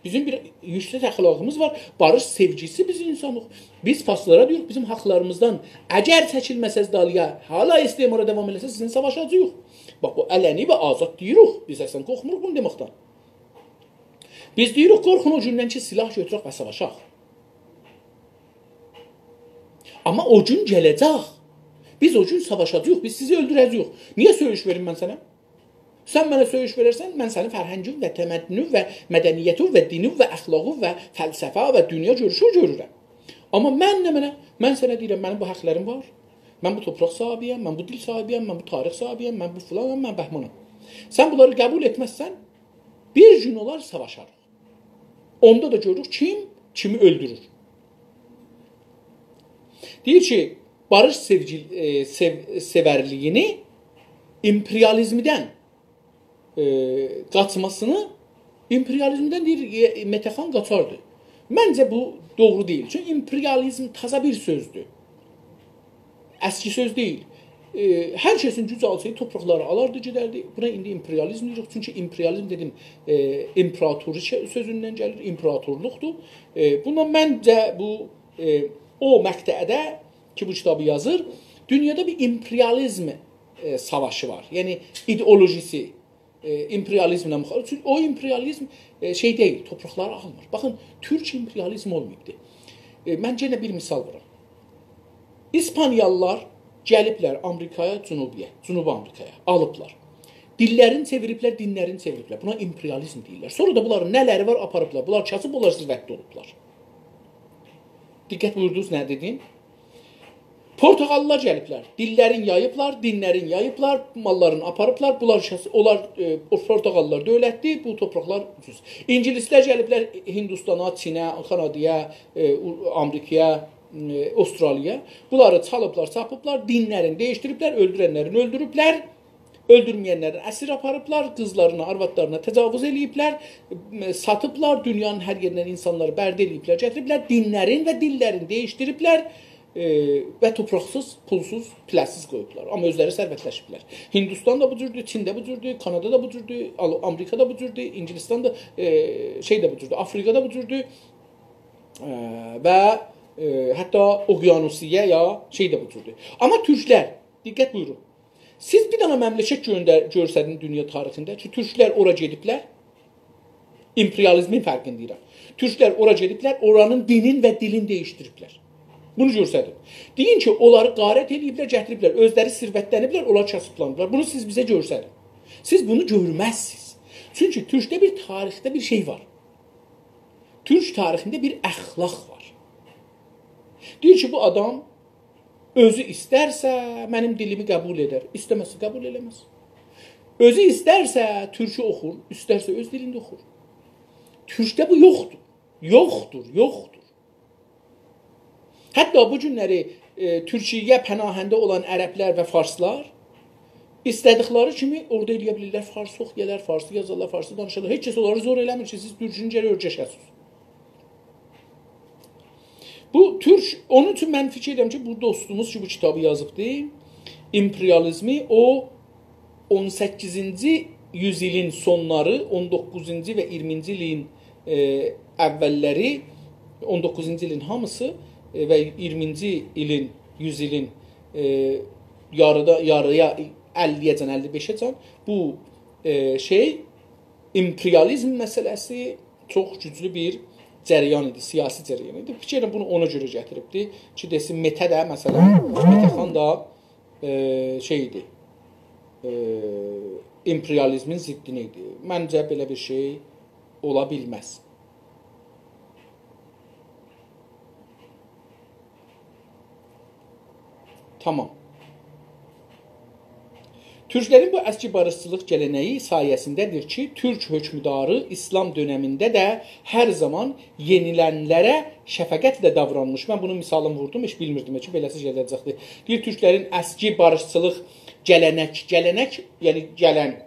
Bizim bir yüksək əxlaqımız var. Barış sevgisi biz insanıq. Biz faslara deyirik, bizim haqlarımızdan əgər çəkilməsəz dalıya, hala istimara devam eləsəz, sizin savaşacağıq. Bax, bu ələni və azad deyirik. Biz əsən qorxmuruq bunu deməkdən. Biz deyirik, qorxun o gündən ki, silah götürək və savaşaq. Amma o gün gələcək. Biz o gün savaşacağıq, biz sizi öldürəcəyik. Niyə söyüş verim mən sənə? Sən mənə söyüş verərsən, mən sənin fərhəngin və təməddünün və mədəniyyətin və dinin və əxlaqın və fəlsəfə və dünya görüşü görürəm. Amma mən sənə deyirəm, mənim bu haqlarım var. Mən bu torpaq sahibiyəm, mən bu dil sahibiyəm, mən bu tarix sahibiyəm, mən bu filanam, mən bəhmanam. Sən bunları qəbul etməzsən, bir gün olar savaşarıq. Onda da görürük kimi öldürür. Deyir ki, barış sevərliyini imperializmdən qaçmasını imperializmdən deyir, Metəxan qaçardı. Məncə bu doğru deyil. Çünki imperializm taza bir sözdür. Əski söz deyil. Hər kəsin güc alsaydı, torpaqları alardı, gedərdi. Buna indi imperializm deyirik. Çünki imperializm dedim, imperatori sözündən gəlir, imperatorluqdur. Buna məncə bu o məqtədə ki, bu kitabı yazır, dünyada bir imperializm savaşı var. Yəni ideolojisi imperializmlə müxalif. Çünki o imperializm şey deyil, torpaqları almır. Baxın, Türk imperializm olmayıbdır. Mən yenə bir misal vuram. İspaniyalılar gəliblər Amerikaya, Cünubi Amerikaya, alıblar. Dillərini çeviriblər, dinlərini çeviriblər. Buna imperializm deyirlər. Sonra da bunların nələri var aparıblar. Bunlar kasıb, bunlar zirvətdə olublar. Diqqət buyurdunuz, nə dedim? Portağallılar gəliblər. Dillərin yayıblar, dinlərin yayıblar, mallarını aparıblar. Onlar Portağallılar dövlətdir, bu torpaqlar ucuz. İngilislər gəliblər Hindistana, Çinə, Kanadaya, Amerikaya, Astraliyaya. Bunları çalıblar, çapıblar, dinlərini dəyişdiriblər, öldürənlərini öldürüblər, öldürməyənlərini əsir aparıblar, qızlarına, arvadlarına təcavüz eləyiblər, satıblar, dünyanın hər yerindən insanları bərdə eləyiblər, gətiriblər, dinlərin və dillərini dəyişdiriblər və topraqsız, pulsuz, pləssiz qoyublar. Amma özləri sərvətləşiblər. Hindistan da bu cürdür, Çin də bu cürdür, Kanada da bu cürdür, Amerika da bu cürdür, İngilistan da bu cürdür, Afrika da bu cürdür və hətta Okyanusiya ya bu cürdür. Amma türklər, diqqət buyurun, Siz bir dana məmləkət görsədin dünya tarixində ki, türklər ora gediblər, imperializmin fərqini deyirəm. Türklər ora gediblər, oranın dinin və dilini dəyişdiriblər. Bunu görsədin. Deyin ki, onları qarət ediblər, gətiriblər, özləri sirvətləniblər, onlar kasıblanıblar. Bunu siz bizə görsədin. Siz bunu görməzsiniz. Çünki türkdə bir tarixdə bir şey var. Türk tarixində bir əxlaq var. Deyir ki, bu adam özü istərsə mənim dilimi qəbul edər, istəməsə qəbul eləməz. Özü istərsə türkü oxur, istərsə öz dilində oxur. Türkdə bu yoxdur. Yoxdur. Hətta bu günləri Türkiyəyə pənahəndə olan ərəblər və farslar istədikləri kimi orada eləyə bilirlər, farsı oxuyarlar, farsı yazarlar, farsı danışarlar. Heç kəs onları zor eləmir ki, siz türkünü gələ öyrəşəsiniz. Bu Türk, onun üçün mən fikir edirəm ki, bu dostumuz ki, bu kitabı yazıbdır. İmperializmi o 18-ci yüzilin sonları, 19-cu və 20-ci ilin əvvəlləri, 19-cu ilin hamısı və 20-ci ilin, 100 ilin yarıya 50-yəcən, 55-əcən bu imperializm məsələsi çox güclü bir cəryan idi, siyasi cəryan idi. Fikirlə bunu ona görə gətiribdi ki, desin, Mete də, məsələn, Mete xan da idi, imperializmin ziddini idi. Məncə belə bir şey ola bilməz. Tamam. Türklərin bu əski barışçılıq gələneyi sayəsindədir ki, Türk hökmdarı İslam dönəmində də hər zaman yenilənlərə şəfəqətlə davranmış. Mən bunun misalını vurdum, heç bilmirdim ki, beləsi gələcəkdir. Deyir, Türklərin əski barışçılıq gələnek, yəni gələn,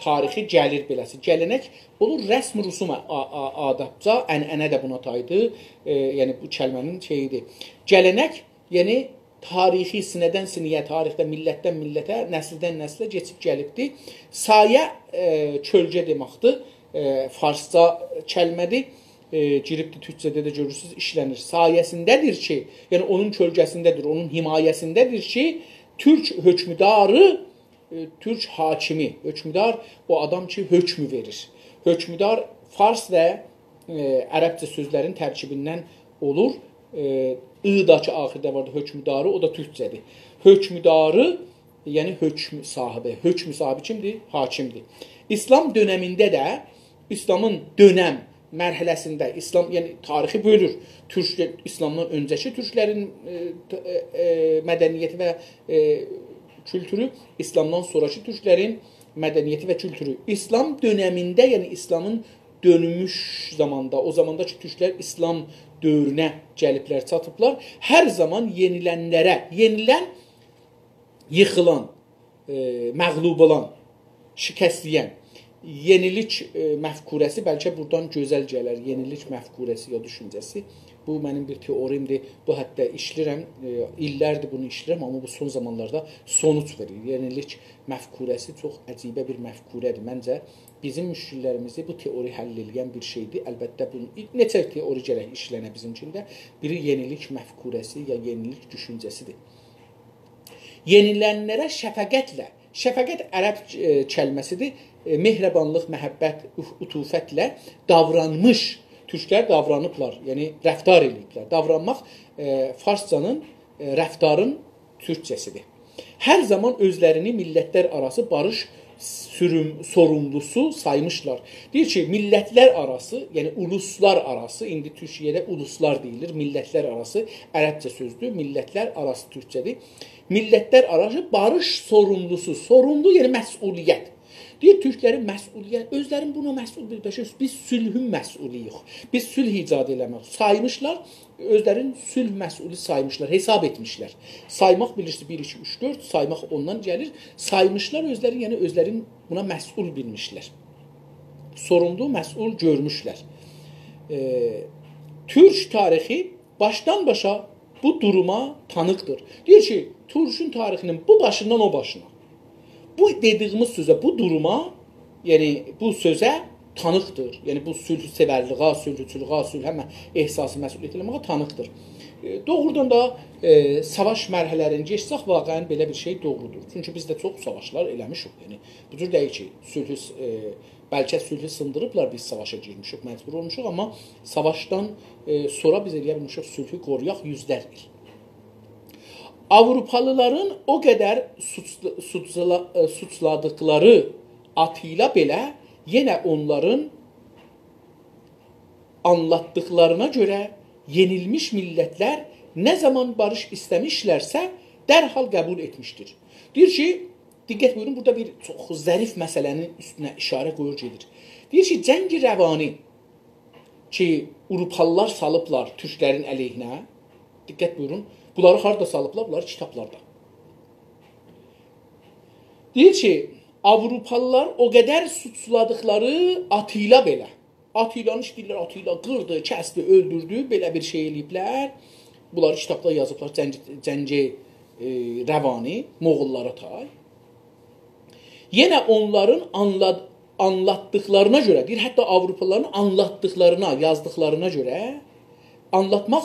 tarixi gəlir beləsi. Gələnek olur rəsm rüsum adabca, ənənə də buna taydı. Yəni bu kəlmənin şeyidir. Gələnek, yəni tarixi sinədən siniyə, tarixdə millətdən millətə, nəsildən nəslə keçib gəlibdir. Sayə kölgə deməkdir. Farsca kəlmədir. Giribdir, türkçədə də görürsünüz, işlənir. Sayəsindədir ki, yəni onun kölgəsindədir, onun himayəsindədir ki, Türk hökmdarı, Türk hakimi, hökmdar o adam ki, hökmü verir. Hökmdar Fars və ərəbcə sözlərin tərkibindən olur. İ'dakı axirdə vardı hökmdarı, o da türkcədir. Hökmdarı, yəni hökm sahibi. Hökm sahibi kimdir? Hakimdir. İslam dönəmində də, İslamın dönəm mərhələsində, İslam, yəni tarixi bölür. İslamdan öncəki türklərin mədəniyyəti və kültürü, İslamdan sonraki türklərin mədəniyyəti və kültürü. İslam dönəmində, yəni İslamın dönmüş zamanda, o zamanda ki, türklər İslam dövrünə gəliblər, çatıblar. Hər zaman yenilənlərə, yenilən, yıxılan, məğlub olan, şikəsləyən, yenilik məfkurəsi bəlkə buradan gözəl gələr. Yenilik məfkurəsi ya düşüncəsi. Bu mənim bir teorimdir. Bu hətta işlirəm, illərdir bunu işlirəm, amma bu son zamanlarda sonuç verir. Yenilik məfkurəsi çox əcibə bir məfkurədir. Məncə bizim müşkillərimizi bu teori həll edən bir şeydir. Əlbəttə bunu neçə teori gərək işlənə bizim üçün də. Biri yenilik məfkurəsi ya yenilik düşüncəsidir. Yenilənlərə şəfəqətlə, şəfəqət ərəb kəlməsidir. Mehribanlıq, məhəbbət, ütufətlə davranmış. Türklər davranıblar, yəni rəftar ediblər. Davranmaq farscanın, rəftarın türkçəsidir. Hər zaman özlərini millətlər arası barış sorumlusu saymışlar. Deyir ki, millətlər arası, yəni uluslar arası, indi Türkiyədə uluslar deyilir, millətlər arası ərəbcə sözdür, millətlər arası türkçədir. Millətlər arası barış sorumlusu, sorumlu yəni məsuliyyət. Deyir, türklərin məsuliyyət, özlərin buna məsul bir bəşər, biz sülhün məsuluyuq. Biz sülh icad eləmək. Saymışlar, özlərin sülh məsuli saymışlar, hesab etmişlər. Saymaq bilirsiniz, 1, 2, 3, 4, saymaq ondan gəlir. Saymışlar özləri, yəni özlərin buna məsul bilmişlər. Sorumlu, məsul görmüşlər. Türk tarixi başdan başa bu duruma tanıqdır. Deyir ki, Türkün tarixinin bu başından o başına. Bu dediyimiz sözə, bu duruma, yəni bu sözə tanıqdır. Yəni bu sülh sevərliğə, sülhçülüğə, sülhə ehsası məsuliyyət eləməyə tanıqdır. Doğrudan da savaş mərhələlərini geçsək, vaqəən belə bir şey doğrudur. Çünki biz də çox savaşlar eləmişik. Yəni, bu cür deyil ki, bəlkə sülhü sındırıblar, biz savaşa girmişik, məcbur olmuşuq, amma savaşdan sonra biz eləyə bilmişik sülhü qoruyaq 100-lər il. Avropalıların o qədər suçladıkları Atila belə yenə onların anlattıklarına görə yenilmiş millətlər nə zaman barış istəmişlərsə dərhal qəbul etmişdir. Deyir ki, diqqət buyurun, burada bir çox zərif məsələnin üstünə işarə qoyur gedir. Deyir ki, cəngi rəvani ki, Avropalılar salıblar türklərin əleyhinə, diqqət buyurun, bunları harada salıblar? Bunları kitablarda. Deyir ki, Avropalılar o qədər suçladıkları Atila belə. Atilanı işləyirlər, Atila qırdı, kəsdi, öldürdü, belə bir şey eləyiblər. Bunları kitabda yazıblar, cəngi rəvani, Moğollara tay. Yenə onların anlatdıklarına görə, deyir, hətta Avropalıların anlatdıklarına, yazdıklarına görə anlatmaq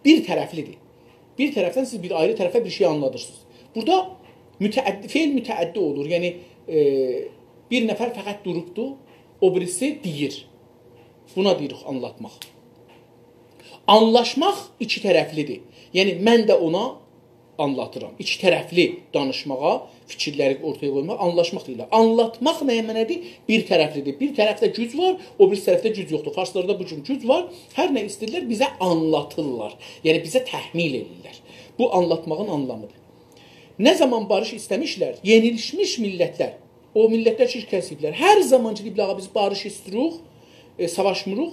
bir tərəflidir. Bir tərəfdən siz bir ayrı tərəfə bir şey anladırsınız. Burada feil mütəəddi olur. Yəni, bir nəfər fəqət durubdur, o birisi deyir. Buna deyirik anlatmaq. Anlaşmaq iki tərəflidir. Yəni, mən də ona anlatıram. İki tərəfli danışmağa, fikirləri ortaya qoymağa anlaşmaq deyirlər. Anlatmaq nədir? Bir tərəflidir. Bir tərəfdə güc var, o bir tərəfdə güc yoxdur. Farslarda bu cür güc var. Hər nə istəyirlər, bizə anlatırlar. Yəni, bizə təhmil edirlər. Bu anlatmağın anlamıdır. Nə zaman barış istəmişlər? Yenilmiş millətlər. O millətlər ki, kəsiblər. Hər zaman ki, biz barış istəyirik, savaşmırıq,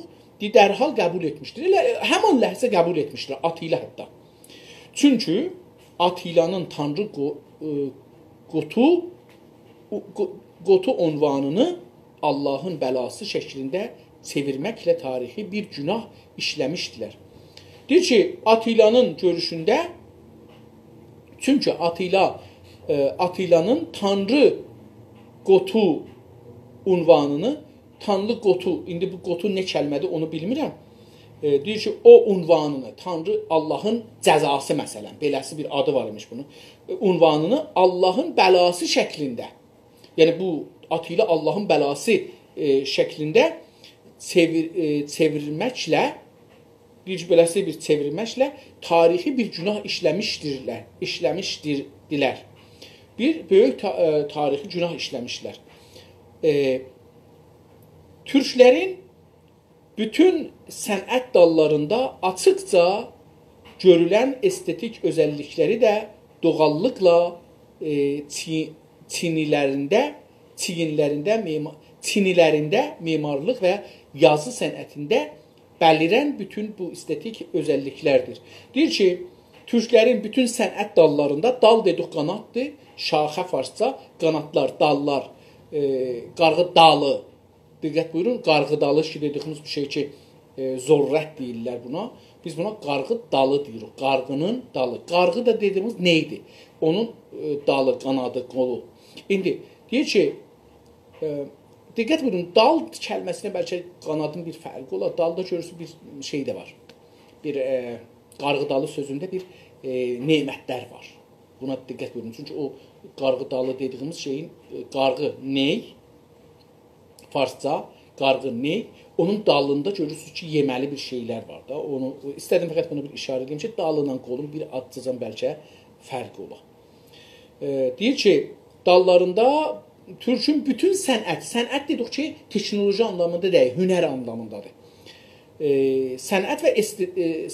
dərhal qəbul etmişdir. Elə həman ləhzə qəbul etmişdir. Atila hətta. Çünki Atilanın Tanrı Qotu unvanını Allahın bəlası şəklində çevirməklə tarixi bir günah işləmişdilər. Deyir ki, Atilanın görüşündə, çünki Atilanın Tanrı Qotu unvanını, Tanrı Qotu, indi bu Qotu nə kəlmədir onu bilmirəm. Deyir ki, o unvanını, Tanrı Allahın cəzası məsələn, beləsi bir adı var imiş bunun, unvanını Allahın bəlası şəklində, yəni bu Atila Allahın bəlası şəklində çevirməklə, deyir ki, beləsi bir çevirməklə tarixi bir günah işləmişdirdilər. Bir böyük tarixi günah işləmişlər. Türklərin bütün sənət dallarında açıqca görülən estetik özəllikləri də doğallıqla çinilərində memarlıq və yazı sənətində bəlirən bütün bu estetik özəlliklərdir. Deyir ki, türklərin bütün sənət dallarında, dal dedik qanatdır, şaxə farsça, qanatlar, dallar, qarğı dalı, diqqət buyurun, qarğı dalı ki, dediyimiz bir şey ki, zorrət deyirlər buna. Biz buna qarğı dalı deyirik, qarğının dalı. Qarğı da dediyimiz neydi? Onun dalı, qanadı, qolu. İndi, deyir ki, diqqət buyurun, dal kəlməsinə bəlkə qanadın bir fərqi olar. Dalda görürsün bir şey də var. Bir qarğı dalı sözündə bir nemətlər var. Buna diqqət buyurun. Çünki o qarğı dalı dediyimiz şeyin qarğı ney? Farsca qarğı ney? Onun dalında görürsünüz ki, yeməli bir şeylər var da. Onu istədim fəqət bunu bir işarə edeyim ki, dalıla qolun bir adcacan bəlkə fərqi olar. Deyir ki, dallarında Türkün bütün sənət dedik ki, teknoloji anlamında deyil, hünər anlamındadır. Sənət və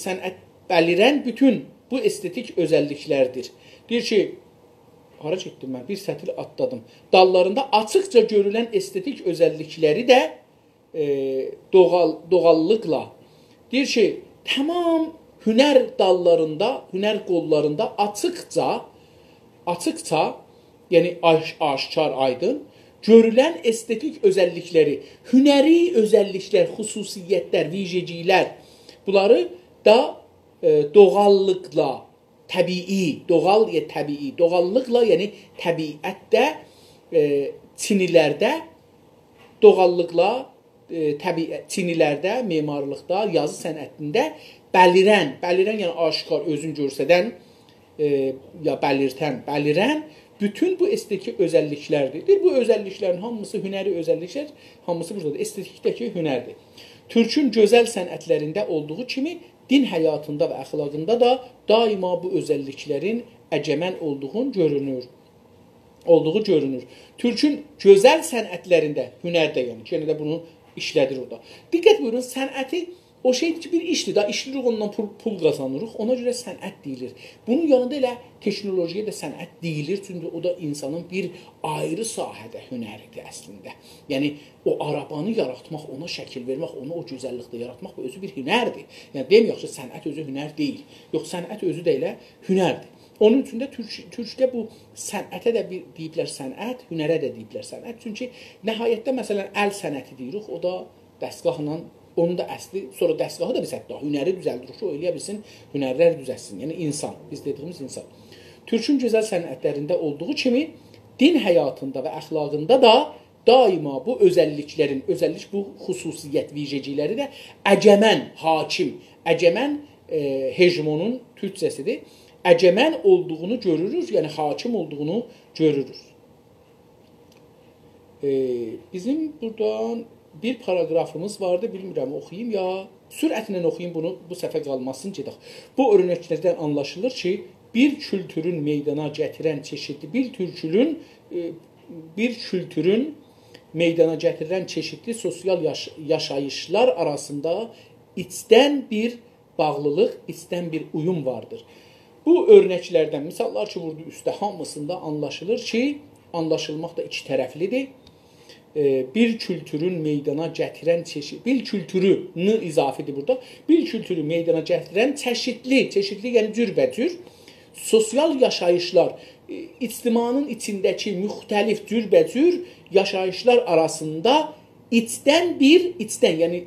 sənət bəlirən bütün bu estetik özəlliklərdir. Deyir ki, hara getdim mən, bir sətir atladım. Dallarında açıqca görülən estetik özəllikləri də doğallıqla. Deyir ki, tamam hünər dallarında, hünər qollarında açıqca, yəni aşkar, aydın, görülən estetik özəllikləri, hünəri özəlliklər, xüsusiyyətlər, viceciklər, bunları da doğallıqla, təbii, doğallıqla, yəni təbiətdə, çinilərdə doğallıqla Çinilərdə, memarlıqda, yazı sənətində bəlirən yəni aşkar özün görsədən ya bəlirən bütün bu estetik özəlliklərdir. Bu özəlliklərin hamısı hünəri özəlliklər, hamısı buradadır. Estetikdəki hünərdir. Türkün gözəl sənətlərində olduğu kimi din həyatında və əxlaqında da daima bu özəlliklərin əcəmən olduğu görünür. Türkün gözəl sənətlərində, hünərdə yəni, yenə də bunu işlədir orada. Diqqət buyurun, sənəti o şeydir ki, bir işdir, da işləyirik, ondan pul qazanırıq, ona görə sənət deyilir. Bunun yanında elə teknolojiyə də sənət deyilir, çünki o da insanın bir ayrı sahədə hünəridir əslində. Yəni, o arabanı yaratmaq, ona şəkil vermək, onu o gözəllikdə yaratmaq özü bir hünərdir. Yəni, deməyək ki, sənət özü hünər deyil. Yox, sənət özü də elə hünərdir. Onun üçün də Türkdə bu sənətə də deyiblər sənət, hünərə də deyiblər sənət. Çünki nəhayətdə, məsələn, əl sənəti deyirik, o da dəstgahla, onun da əsli, sonra dəstgahı da biz hətta hünəri düzəldirik, o eləyə bilsin, hünərlər düzəlsin. Yəni, insan, biz dediyimiz insan. Türkün gözəl sənətlərində olduğu kimi, din həyatında və əxlaqında da daima bu özəlliklərin, özəllik bu xüsusiyyət, vicəcikləri də əcəmən, hakim, əcəmən hegemonun türkcəsidir. Əcəmən olduğunu görürüz, yəni hakim olduğunu görürüz. Bizim buradan bir paragrafımız vardı, bilmirəm oxuyayım ya, sürətlə oxuyayım bunu, bu səfə qalmasın gedək. Bu örnəklərdən anlaşılır ki, bir kültürün meydana gətirən çeşidli, bir kültürün meydana gətirən çeşidli sosial yaşayışlar arasında içdən bir bağlılıq, içdən bir uyum vardır. Bu örnəklərdən misallar ki, vurdu üstə hamısında anlaşılır ki, anlaşılmaq da iki tərəflidir. Bir kültürün meydana gətirən çeşidli, bir kültürünü izafidir burada, bir kültürü meydana gətirən çeşidli yəni cürbəcür, sosial yaşayışlar, ictimanın içindəki müxtəlif cürbəcür yaşayışlar arasında içdən, yəni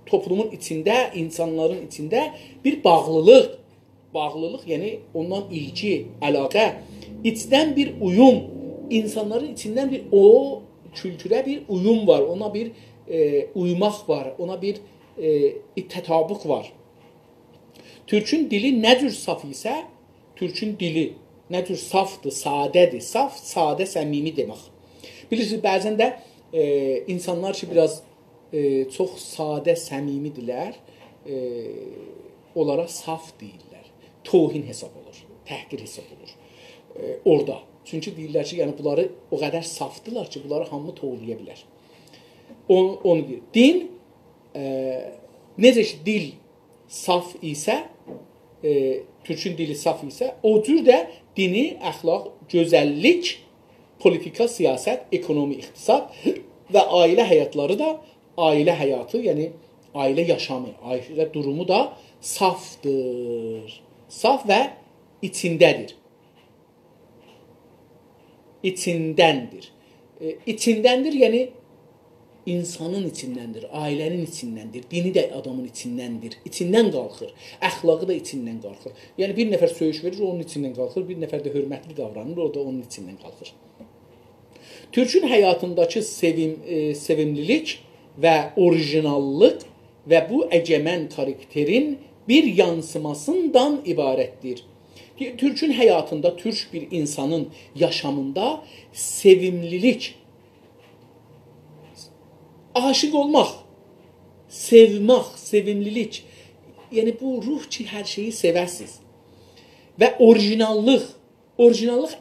toplumun içində, insanların içində bir bağlılıq, yəni ondan ilgi, əlaqə, içdən bir uyum, insanların içindən bir o kültürə bir uyum var, ona bir uymaq var, ona bir tətabüq var. Türkün dili nə cür saf isə, Türkün dili nə cür safdır, sadədir, saf, sadə, səmimi demək. Bilirsiniz, bəzən də insanlar ki, biraz çox sadə, səmimidirlər, onlara saf deyirlər. Tohin hesab olur, təhqir hesab olur orada. Çünki deyirlər ki, yəni bunları o qədər safdılar ki, bunları hamı toğlaya bilər. Onu deyir. Din, necə ki, dil saf isə, Türkün dili saf isə, o cür də dini, əxlaq, gözəllik, politika, siyasət, ekonomi, iqtisad və ailə həyatları da, ailə həyatı, yəni ailə yaşamı, ailə durumu da safdır. Saf və içindədir. İçindəndir. İçindəndir, yəni insanın içindəndir, ailənin içindəndir, dini də adamın içindəndir, içindən qalxır, əxlaqı da içindən qalxır. Yəni bir nəfər söyüş verir, onun içindən qalxır, bir nəfər də hörmətli davranır, o da onun içindən qalxır. Türkün həyatındakı sevimlilik və orijinallıq və bu əcəmən karakterin bir yansımasından ibarətdir. Türkün həyatında, türk bir insanın yaşamında sevimlilik, aşıq olmaq, sevmək, sevimlilik, yəni bu ruh ki, hər şeyi sevəsiz. Və orijinallıq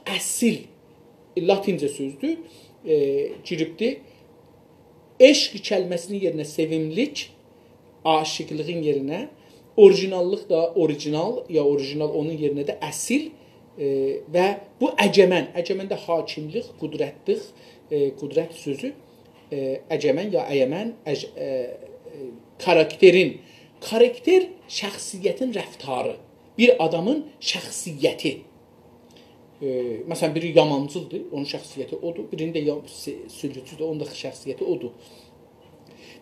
əsil, latincə sözdür, giribdir. Eşq kəlməsinin yerinə sevimlik, aşıqlığın yerinə, orijinallıq da orijinal, ya orijinal onun yerinə də əsil və bu əcəmən də hakimlik, qudrət sözü, əcəmən ya əyəmən, karakter şəxsiyyətin rəftarı, bir adamın şəxsiyyəti. Məsələn, biri yamancıldır, onun şəxsiyyəti odur, birinin də sülhücüdür, onun da şəxsiyyəti odur.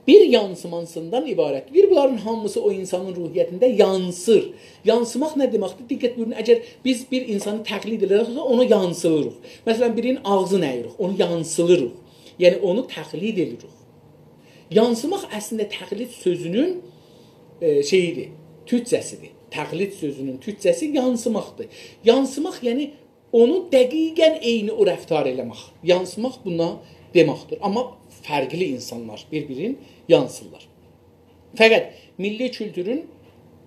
Bir yansımasından ibarətdir. Bunların hamısı o insanın ruhiyyətində yansır. Yansımaq nə deməkdir? Diqqət buyurun, əgər biz bir insanı təqlid edirik, ona yansılırıq. Məsələn, birinin ağzını əyirik, onu yansılırıq. Yəni, onu təqlid edirik. Yansımaq əslində təqlid sözünün şeyidir, türkcəsidir. Təqlid sözünün türkcəsi yansımaqdır. Yansımaq yəni onu dəqiqən eyni o rəftar eləmək. Yansımaq buna deməkdir. Amma fərqli insanlar bir-birin yansırlar. Fəqət milli kültürün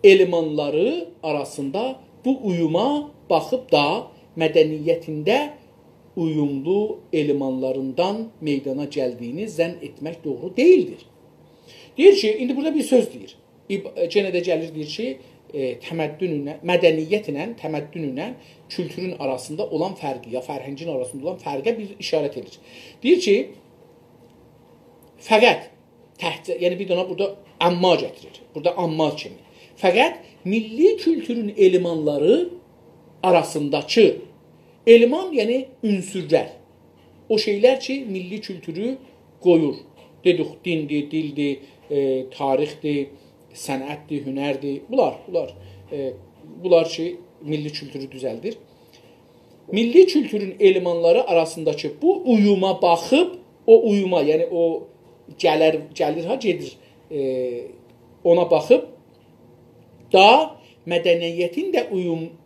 elemanları arasında bu uyuma baxıb da mədəniyyətində uyumlu elemanlarından meydana gəldiyini zənn etmək doğru deyildir. Deyir ki, indi burada bir söz deyir. Yenə də gəlir deyir ki, mədəniyyətlə, təməddünlə kültürün arasında olan fərqi, ya fərhəngin arasında olan fərqə bir işarət edir. Deyir ki, fəqət, yəni bir dana burada amma gətirir, burada amma kimi. Fəqət milli kültürün elemanları arasındakı eleman, yəni ünsürlər, o şeylər ki, milli kültürü qoyur. Dedik, dindir, dildir, tarixdir, sənətdir, hünərdir. Bunlar ki, milli kültürü düzəldir. Milli kültürün elemanları arasındakı bu uyuma baxıb, o uyuma, yəni o gəlir ha, gedir, ona baxıb da mədəniyyətin də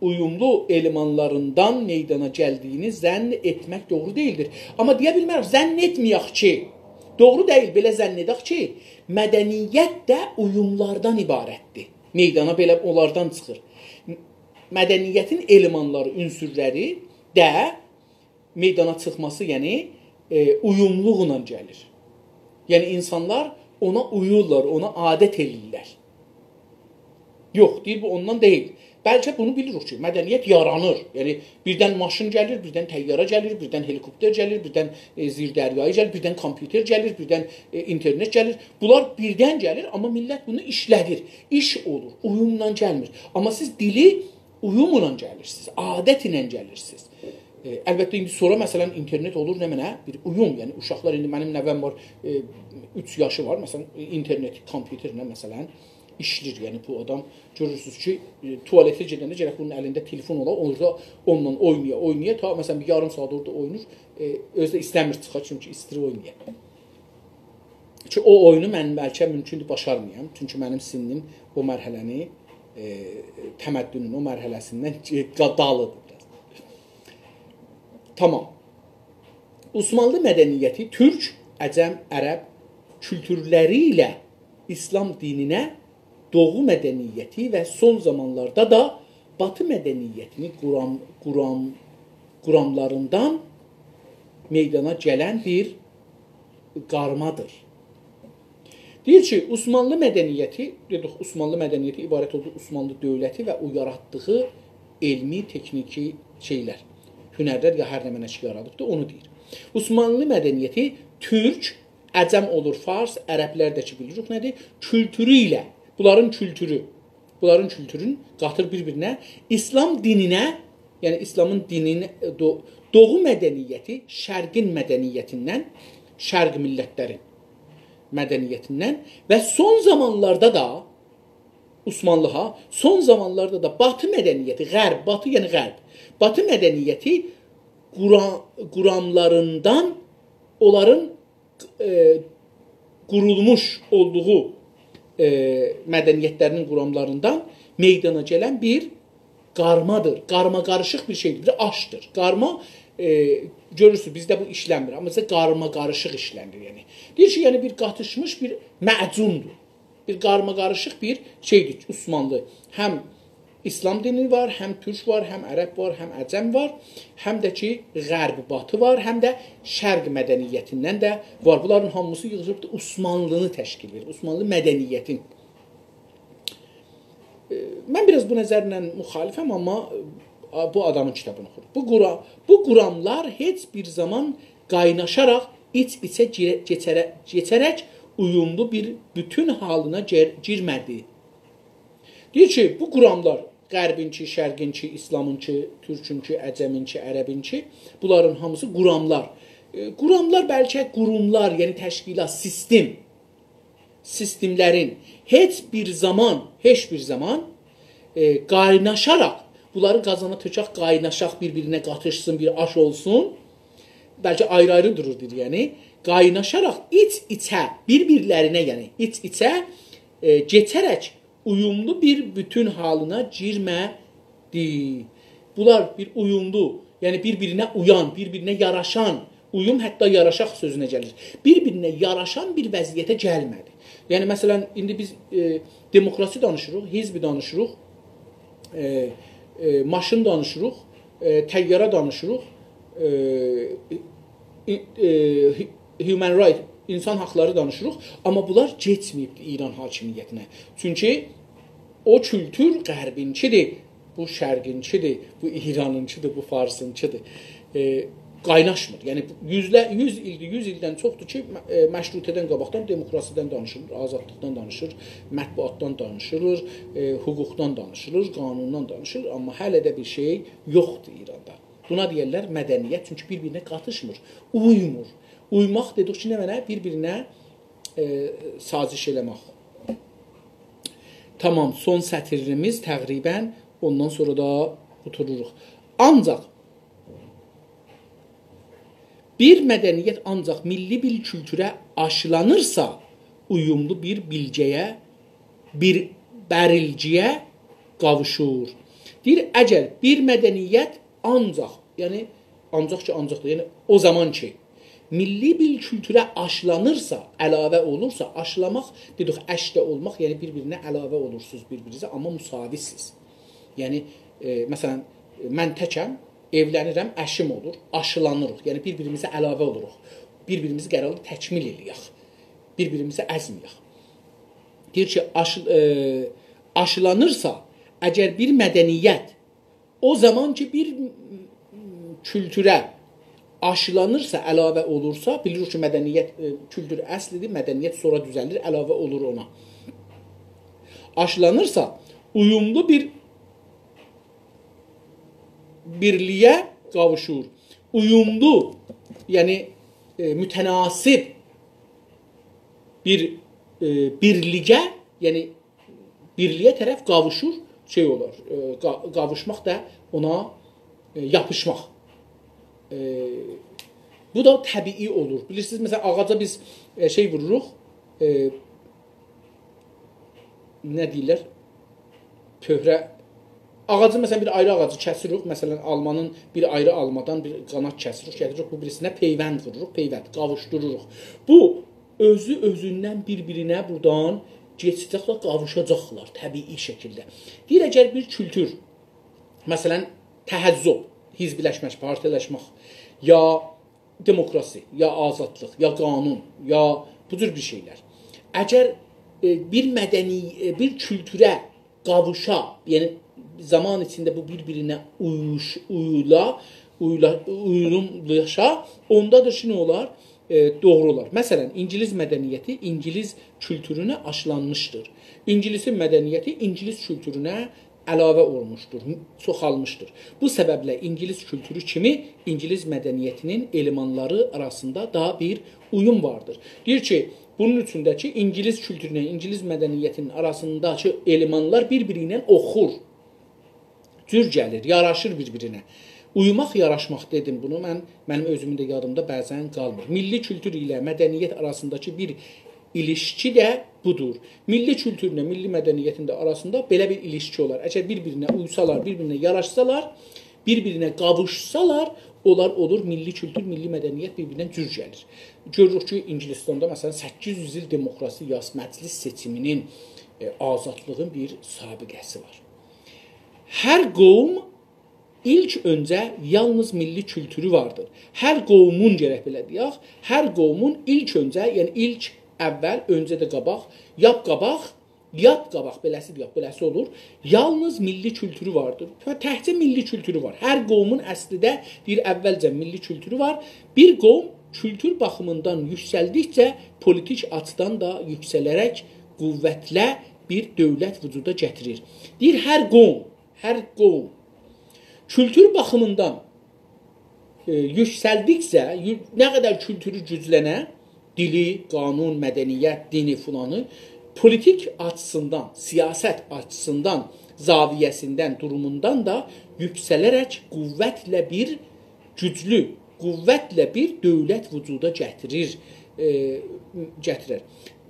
uyumlu elemanlarından meydana gəldiyini zənn etmək doğru deyildir. Amma deyə bilmərəm, zənn etməyək ki, doğru deyil, belə zənn edək ki, mədəniyyət də uyumlardan ibarətdir. Meydana belə onlardan çıxır. Mədəniyyətin elemanları, ünsürləri də meydana çıxması, yəni uyumluqla gəlir. Yəni insanlar ona uyurlar, ona adət edirlər. Yox, deyir, bu ondan deyil. Bəlkə bunu bilirik ki, mədəniyyət yaranır. Yəni, birdən maşın gəlir, birdən təyyara gəlir, birdən helikopter gəlir, birdən zirdəryayı gəlir, birdən kompüter gəlir, birdən internet gəlir. Bunlar birdən gəlir, amma millət bunu işlədir. İş olur, uyumla gəlmir. Amma siz dili uyumla gəlirsiniz, adət ilə gəlirsiniz. Əlbəttə, indi sonra məsələn internet olur nə mənə? Bir uyum, yəni uşaqlar, indi mənim nəvəm var, 3 yaşı var, məsələn, internet, kompüterlə məsələn, işlir. Yəni bu adam görürsünüz ki, tualetə gedəndə gərək bunun əlində telefon ola, orada onunla oynaya, ta məsələn bir yarım saat orada oynur, özü də istəmir çıxar, çünki istəyir oynaya. Ki o oyunu mən bəlkə mümkündür başarmayam, çünki mənim sinnim o mərhələni, təməddünün o mərhələsindən dalıdır. Tamam. Osmanlı mədəniyyəti türk, əcəm, ərəb kültürləri ilə İslam dininə, Doğu mədəniyyəti və son zamanlarda da Batı mədəniyyətini quramlarından meydana gələn bir qarmadır. Deyir ki, Osmanlı mədəniyyəti ibarət oldu Osmanlı dövləti və o yaratdığı elmi, texniki şeylər, hünərlər ya hər nə mənə ki yaradıbdır, onu deyir. Osmanlı mədəniyyəti türk, əcəm olur, fars, ərəblər də ki bilirik nədir? Kültürü ilə, bunların kültürün qatır bir-birinə, İslam dininə, yəni İslamın dinini, Doğu mədəniyyəti şərqin mədəniyyətindən, şərq millətlərin mədəniyyətindən və son zamanlarda da Osmanlıha, son zamanlarda da Batı mədəniyyəti, qərb, Batı yəni qərb, Batı mədəniyyəti quramlarından, onların qurulmuş olduğu mədəniyyətlərinin quramlarından meydana gələn bir qarmadır. Qarma qarışıq bir şeydir, bir aşdır. Qarma, görürsünüz, bizdə bu işlənmir, amma bizdə qarma qarışıq işlənir. Yəni. Deyir ki, yəni bir qatışmış bir məcundur. Bir qarma qarışıq bir şeydir, Osmanlı. Həm İslam dini var, həm türk var, həm ərəb var, həm əcəm var, həm də ki, qərb, batı var, həm də şərq mədəniyyətindən də var. Bunların hamısı yığılıb da Osmanlını təşkil edir, Osmanlı mədəniyyətin. Mən biraz bu nəzərlə müxalifəm, amma bu adamın kitabını oxurum. Bu quramlar heç bir zaman qaynaşaraq, iç-içə keçərək uyumlu bir bütün halına girmədi. Deyir ki, bu quramlar, qərbinki, şərqinki, İslamınki, türkünki, əcəminki, ərəbinki, bunların hamısı quramlar. Quramlar bəlkə qurumlar, yəni təşkilat, sistemlərin heç bir zaman qaynaşaraq, bunları qazana tökək, qaynaşaq, bir-birinə qatışsın, bir aş olsun, bəlkə ayrı-ayrı dururdur, yəni, qaynaşaraq iç-içə, bir-birlərinə, yəni iç-içə keçərək uyumlu bir bütün halına girmədi. Bunlar bir uyumlu, yəni bir-birinə uyan, bir-birinə yaraşan, uyum hətta yaraşaq sözünə gəlir. Bir-birinə yaraşan bir vəziyyətə gəlmədi. Yəni, məsələn, indi biz demokrasi danışırıq, hizbi danışırıq, maşın danışırıq, təyyara danışırıq, human right, insan haqları danışırıq, amma bunlar geçməyibdir İran hakimiyyətinə. Çünki o kültür qərbinçidir, bu şərqinçidir, bu İranınçıdır, bu farsınçıdır. Qaynaşmır. Yəni 100 ildir, 100 ildən çoxdur ki, məşrutədən qabaqdan demokrasiyadan danışılır, azadlıqdan danışılır, mətbuatdan danışılır, hüquqdan danışılır, qanundan danışılır, amma hələ də bir şey yoxdur İranda. Buna deyirlər mədəniyyət, çünki bir-birinə qatışmır, uymur. Uymaq dedik ki, nə mənə? Bir-birinə saziş eləmək. Tamam, son sətirimiz təqribən ondan sonra da otururuq. Ancaq bir mədəniyyət ancaq milli bir kültürə aşılanırsa, uyumlu bir bilgəyə, bir bərilciyə qavuşur. Deyir, əgər bir mədəniyyət ancaq, yəni ancaq ki, ancaqdır, yəni o zaman ki, milli bir kültürə aşılanırsa, əlavə olursa, aşılamaq, dedik, əşdə olmaq, yəni bir-birinə əlavə olursunuz bir-birinizə, amma müsavisiniz. Yəni, məsələn, mən təkəm, evlənirəm, əşim olur, aşılanırıq, yəni bir-birimizə əlavə oluruq, bir-birimizi qərarlı təkmil eləyək, bir-birimizi əzməyək. Deyir ki, aşılanırsa, əgər bir mədəniyyət, o zaman ki, bir kültürə aşılanırsa, əlavə olursa, bilirik ki, mədəniyyət, kültür əslidir, mədəniyyət sonra düzəlir, əlavə olur ona. Aşılanırsa, uyumlu bir birliyə qavuşur. Uyumlu, yəni mütənasib bir birliyə, yəni birliyə tərəf qavuşur, şey olar, qavuşmaq da ona yapışmaq. Bu da təbii olur. Bilirsiniz, məsələn, ağaca biz şey vururuq, nə deyirlər, pöhrə, ağacı, məsələn, bir ayrı ağacı kəsirik, məsələn, almanın bir ayrı almadan bir qanat kəsirik, gətiririk, bu birisinə peyvənd vururuq, peyvənd, qavuşdururuq. Bu, özü-özündən bir-birinə buradan geçəcəklər, qavuşacaqlar təbii şəkildə. Deyir, əgər bir kültür, məsələn, təhəzzub, hizbiləşmək, partiləşmək, ya demokrasi, ya azadlıq, ya qanun, ya bu cür bir şeylər. Əgər bir mədəni, bir kültürə qavuşa, yəni zaman içində bu bir-birinə uyulumlaşa, ondadır ki, nə olar? Doğru olar. Məsələn, İngiliz mədəniyyəti İngiliz kültürünə aşılanmışdır. İngilisin mədəniyyəti İngiliz kültürünə əlavə olmuşdur, çoxalmışdır. Bu səbəblə İngiliz kültürü kimi İngiliz mədəniyyətinin elemanları arasında da bir uyum vardır. Deyir ki, bunun üçündəki İngiliz kültürünə, İngiliz mədəniyyətinin arasındakı elemanlar bir-biri ilə oxur, cür gəlir, yaraşır bir-birinə. Uyumaq, yaraşmaq dedim bunu, mənim özümün də yadımda bəzən qalmır. Milli kültür ilə mədəniyyət arasındakı bir ilişki də budur. Milli kültürlə milli mədəniyyətin də arasında belə bir ilişki olar. Əgər bir-birinə uysalar, bir-birinə yaraşsalar, bir-birinə qavuşsalar, onlar olur milli kültür, milli mədəniyyət bir-birindən cür gəlir. Görürük ki, İngilistanda məsələn 800 il demokrasi məclis seçiminin azadlığın bir sabiqəsi var. Hər qovm ilk öncə yalnız milli kültürü vardır. Hər qovmun gərək belə deyək, hər qovmun ilk öncə, yəni ilk əvvəl, öncə də qabaq, yap qabaq, yat qabaq, beləsi deyək, beləsi olur. Yalnız milli kültürü vardır. Təhcə milli kültürü var. Hər qovmun əslidə deyir, əvvəlcə milli kültürü var. Bir qovm kültür baxımından yüksəldikcə politik açıdan da yüksələrək qüvvətlə bir dövlət vücuda gətirir. Deyir, hər qovm kültür baxımından yüksəldikcə, nə qədər kültürü güclənə, dili, qanun, mədəniyyət, dini filanı, politik açısından, siyasət açısından, zaviyəsindən, durumundan da yüksələrək qüvvətlə bir güclü qüvvətlə bir dövlət vücuda gətirir.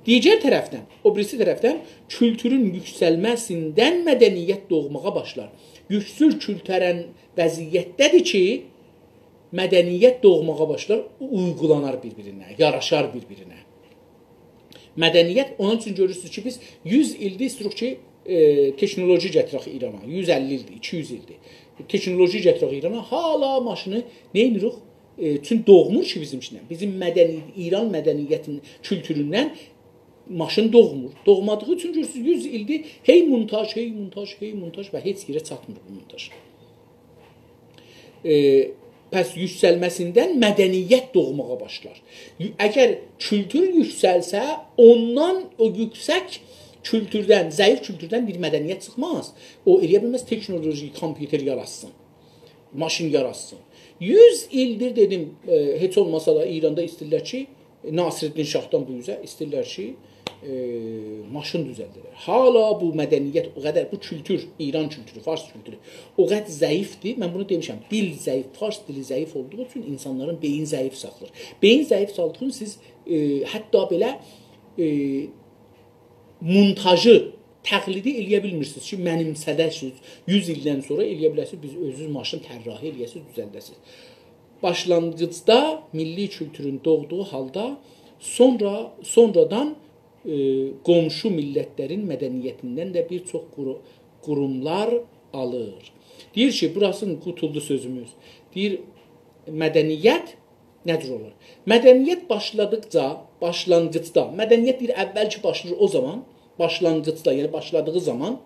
Digər tərəfdən, o birisi tərəfdən kültürün yüksəlməsindən mədəniyyət doğmağa başlar. Yüksül kültürən vəziyyətdədir ki, mədəniyyət doğmağa başlar, uygulanar bir-birinə, yaraşar bir-birinə. Mədəniyyət, onun üçün görürsünüz ki, biz 100 ildir istirik ki, teknoloji gətirək İrana, 150 ildir, 200 ildir. Teknoloji gətirək İrana, hala maşını nə edirik? Çünki doğmur ki bizim içindən. Bizim İran mədəniyyətinin kültüründən maşın doğmur. Doğmadığı üçün görürsünüz 100 ildir, hey montaj və heç yerə çatmır bu montaj. Pəs yüksəlməsindən mədəniyyət doğmağa başlar. Əgər kültür yüksəlsə, ondan o yüksək kültürdən, zəif kültürdən bir mədəniyyət çıxmaz. O eləyə bilməz teknoloji, kompüter yaratsın, maşın yaratsın. 100 ildir dedim, heç olmasa da İranda istəyirlər ki, Nasiruddin Şahdan bu üzə istəyirlər ki, maşın düzəldirlər. Hala bu mədəniyyət, o qədər bu kültür, İran kültürü, Fars kültürü o qədər zəifdir. Mən bunu demişəm. Dil zəif, Fars dili zəif olduğu üçün insanların beyin zəif saxlır. Beyin zəif saldığı üçün siz hətta belə montajı, təqlidi eləyə bilmirsiniz ki, mənimsədəsiniz. 100 ildən sonra eləyə bilərsiniz, biz özünüz maşın tərrahi eləyəsiniz, düzəldəsiniz. Başlanğıcda milli kültürün doğduğu halda sonradan qonşu millətlərin mədəniyyətindən də bir çox qurumlar alır. Deyir ki, burasının qutuldu sözümüz. Deyir, mədəniyyət necə olur? Mədəniyyət başlanğıcda, mədəniyyət bir əvvəlki başlayır o zaman, başlanğıcda, yəni başladığı zaman,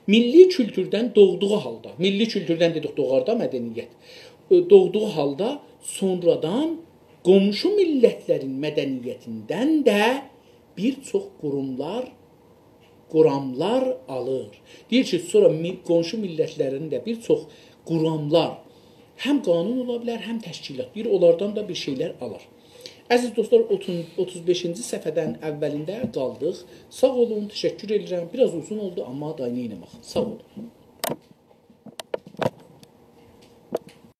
milli kültürdən doğduğu halda, milli kültürdən dedik doğarda mədəniyyət, doğduğu halda sonradan qonşu millətlərin mədəniyyətindən də bir çox quramlar alır. Deyir ki, sonra qonşu millətlərin də bir çox quramlar həm qanun ola bilər, həm təşkilat. Deyir, onlardan da bir şeylər alır. Əziz dostlar, 35-ci səhifədən əvvəlində qaldıq. Sağ olun, təşəkkür edirəm. Biraz uzun oldu, amma da neynəmək. Sağ olun.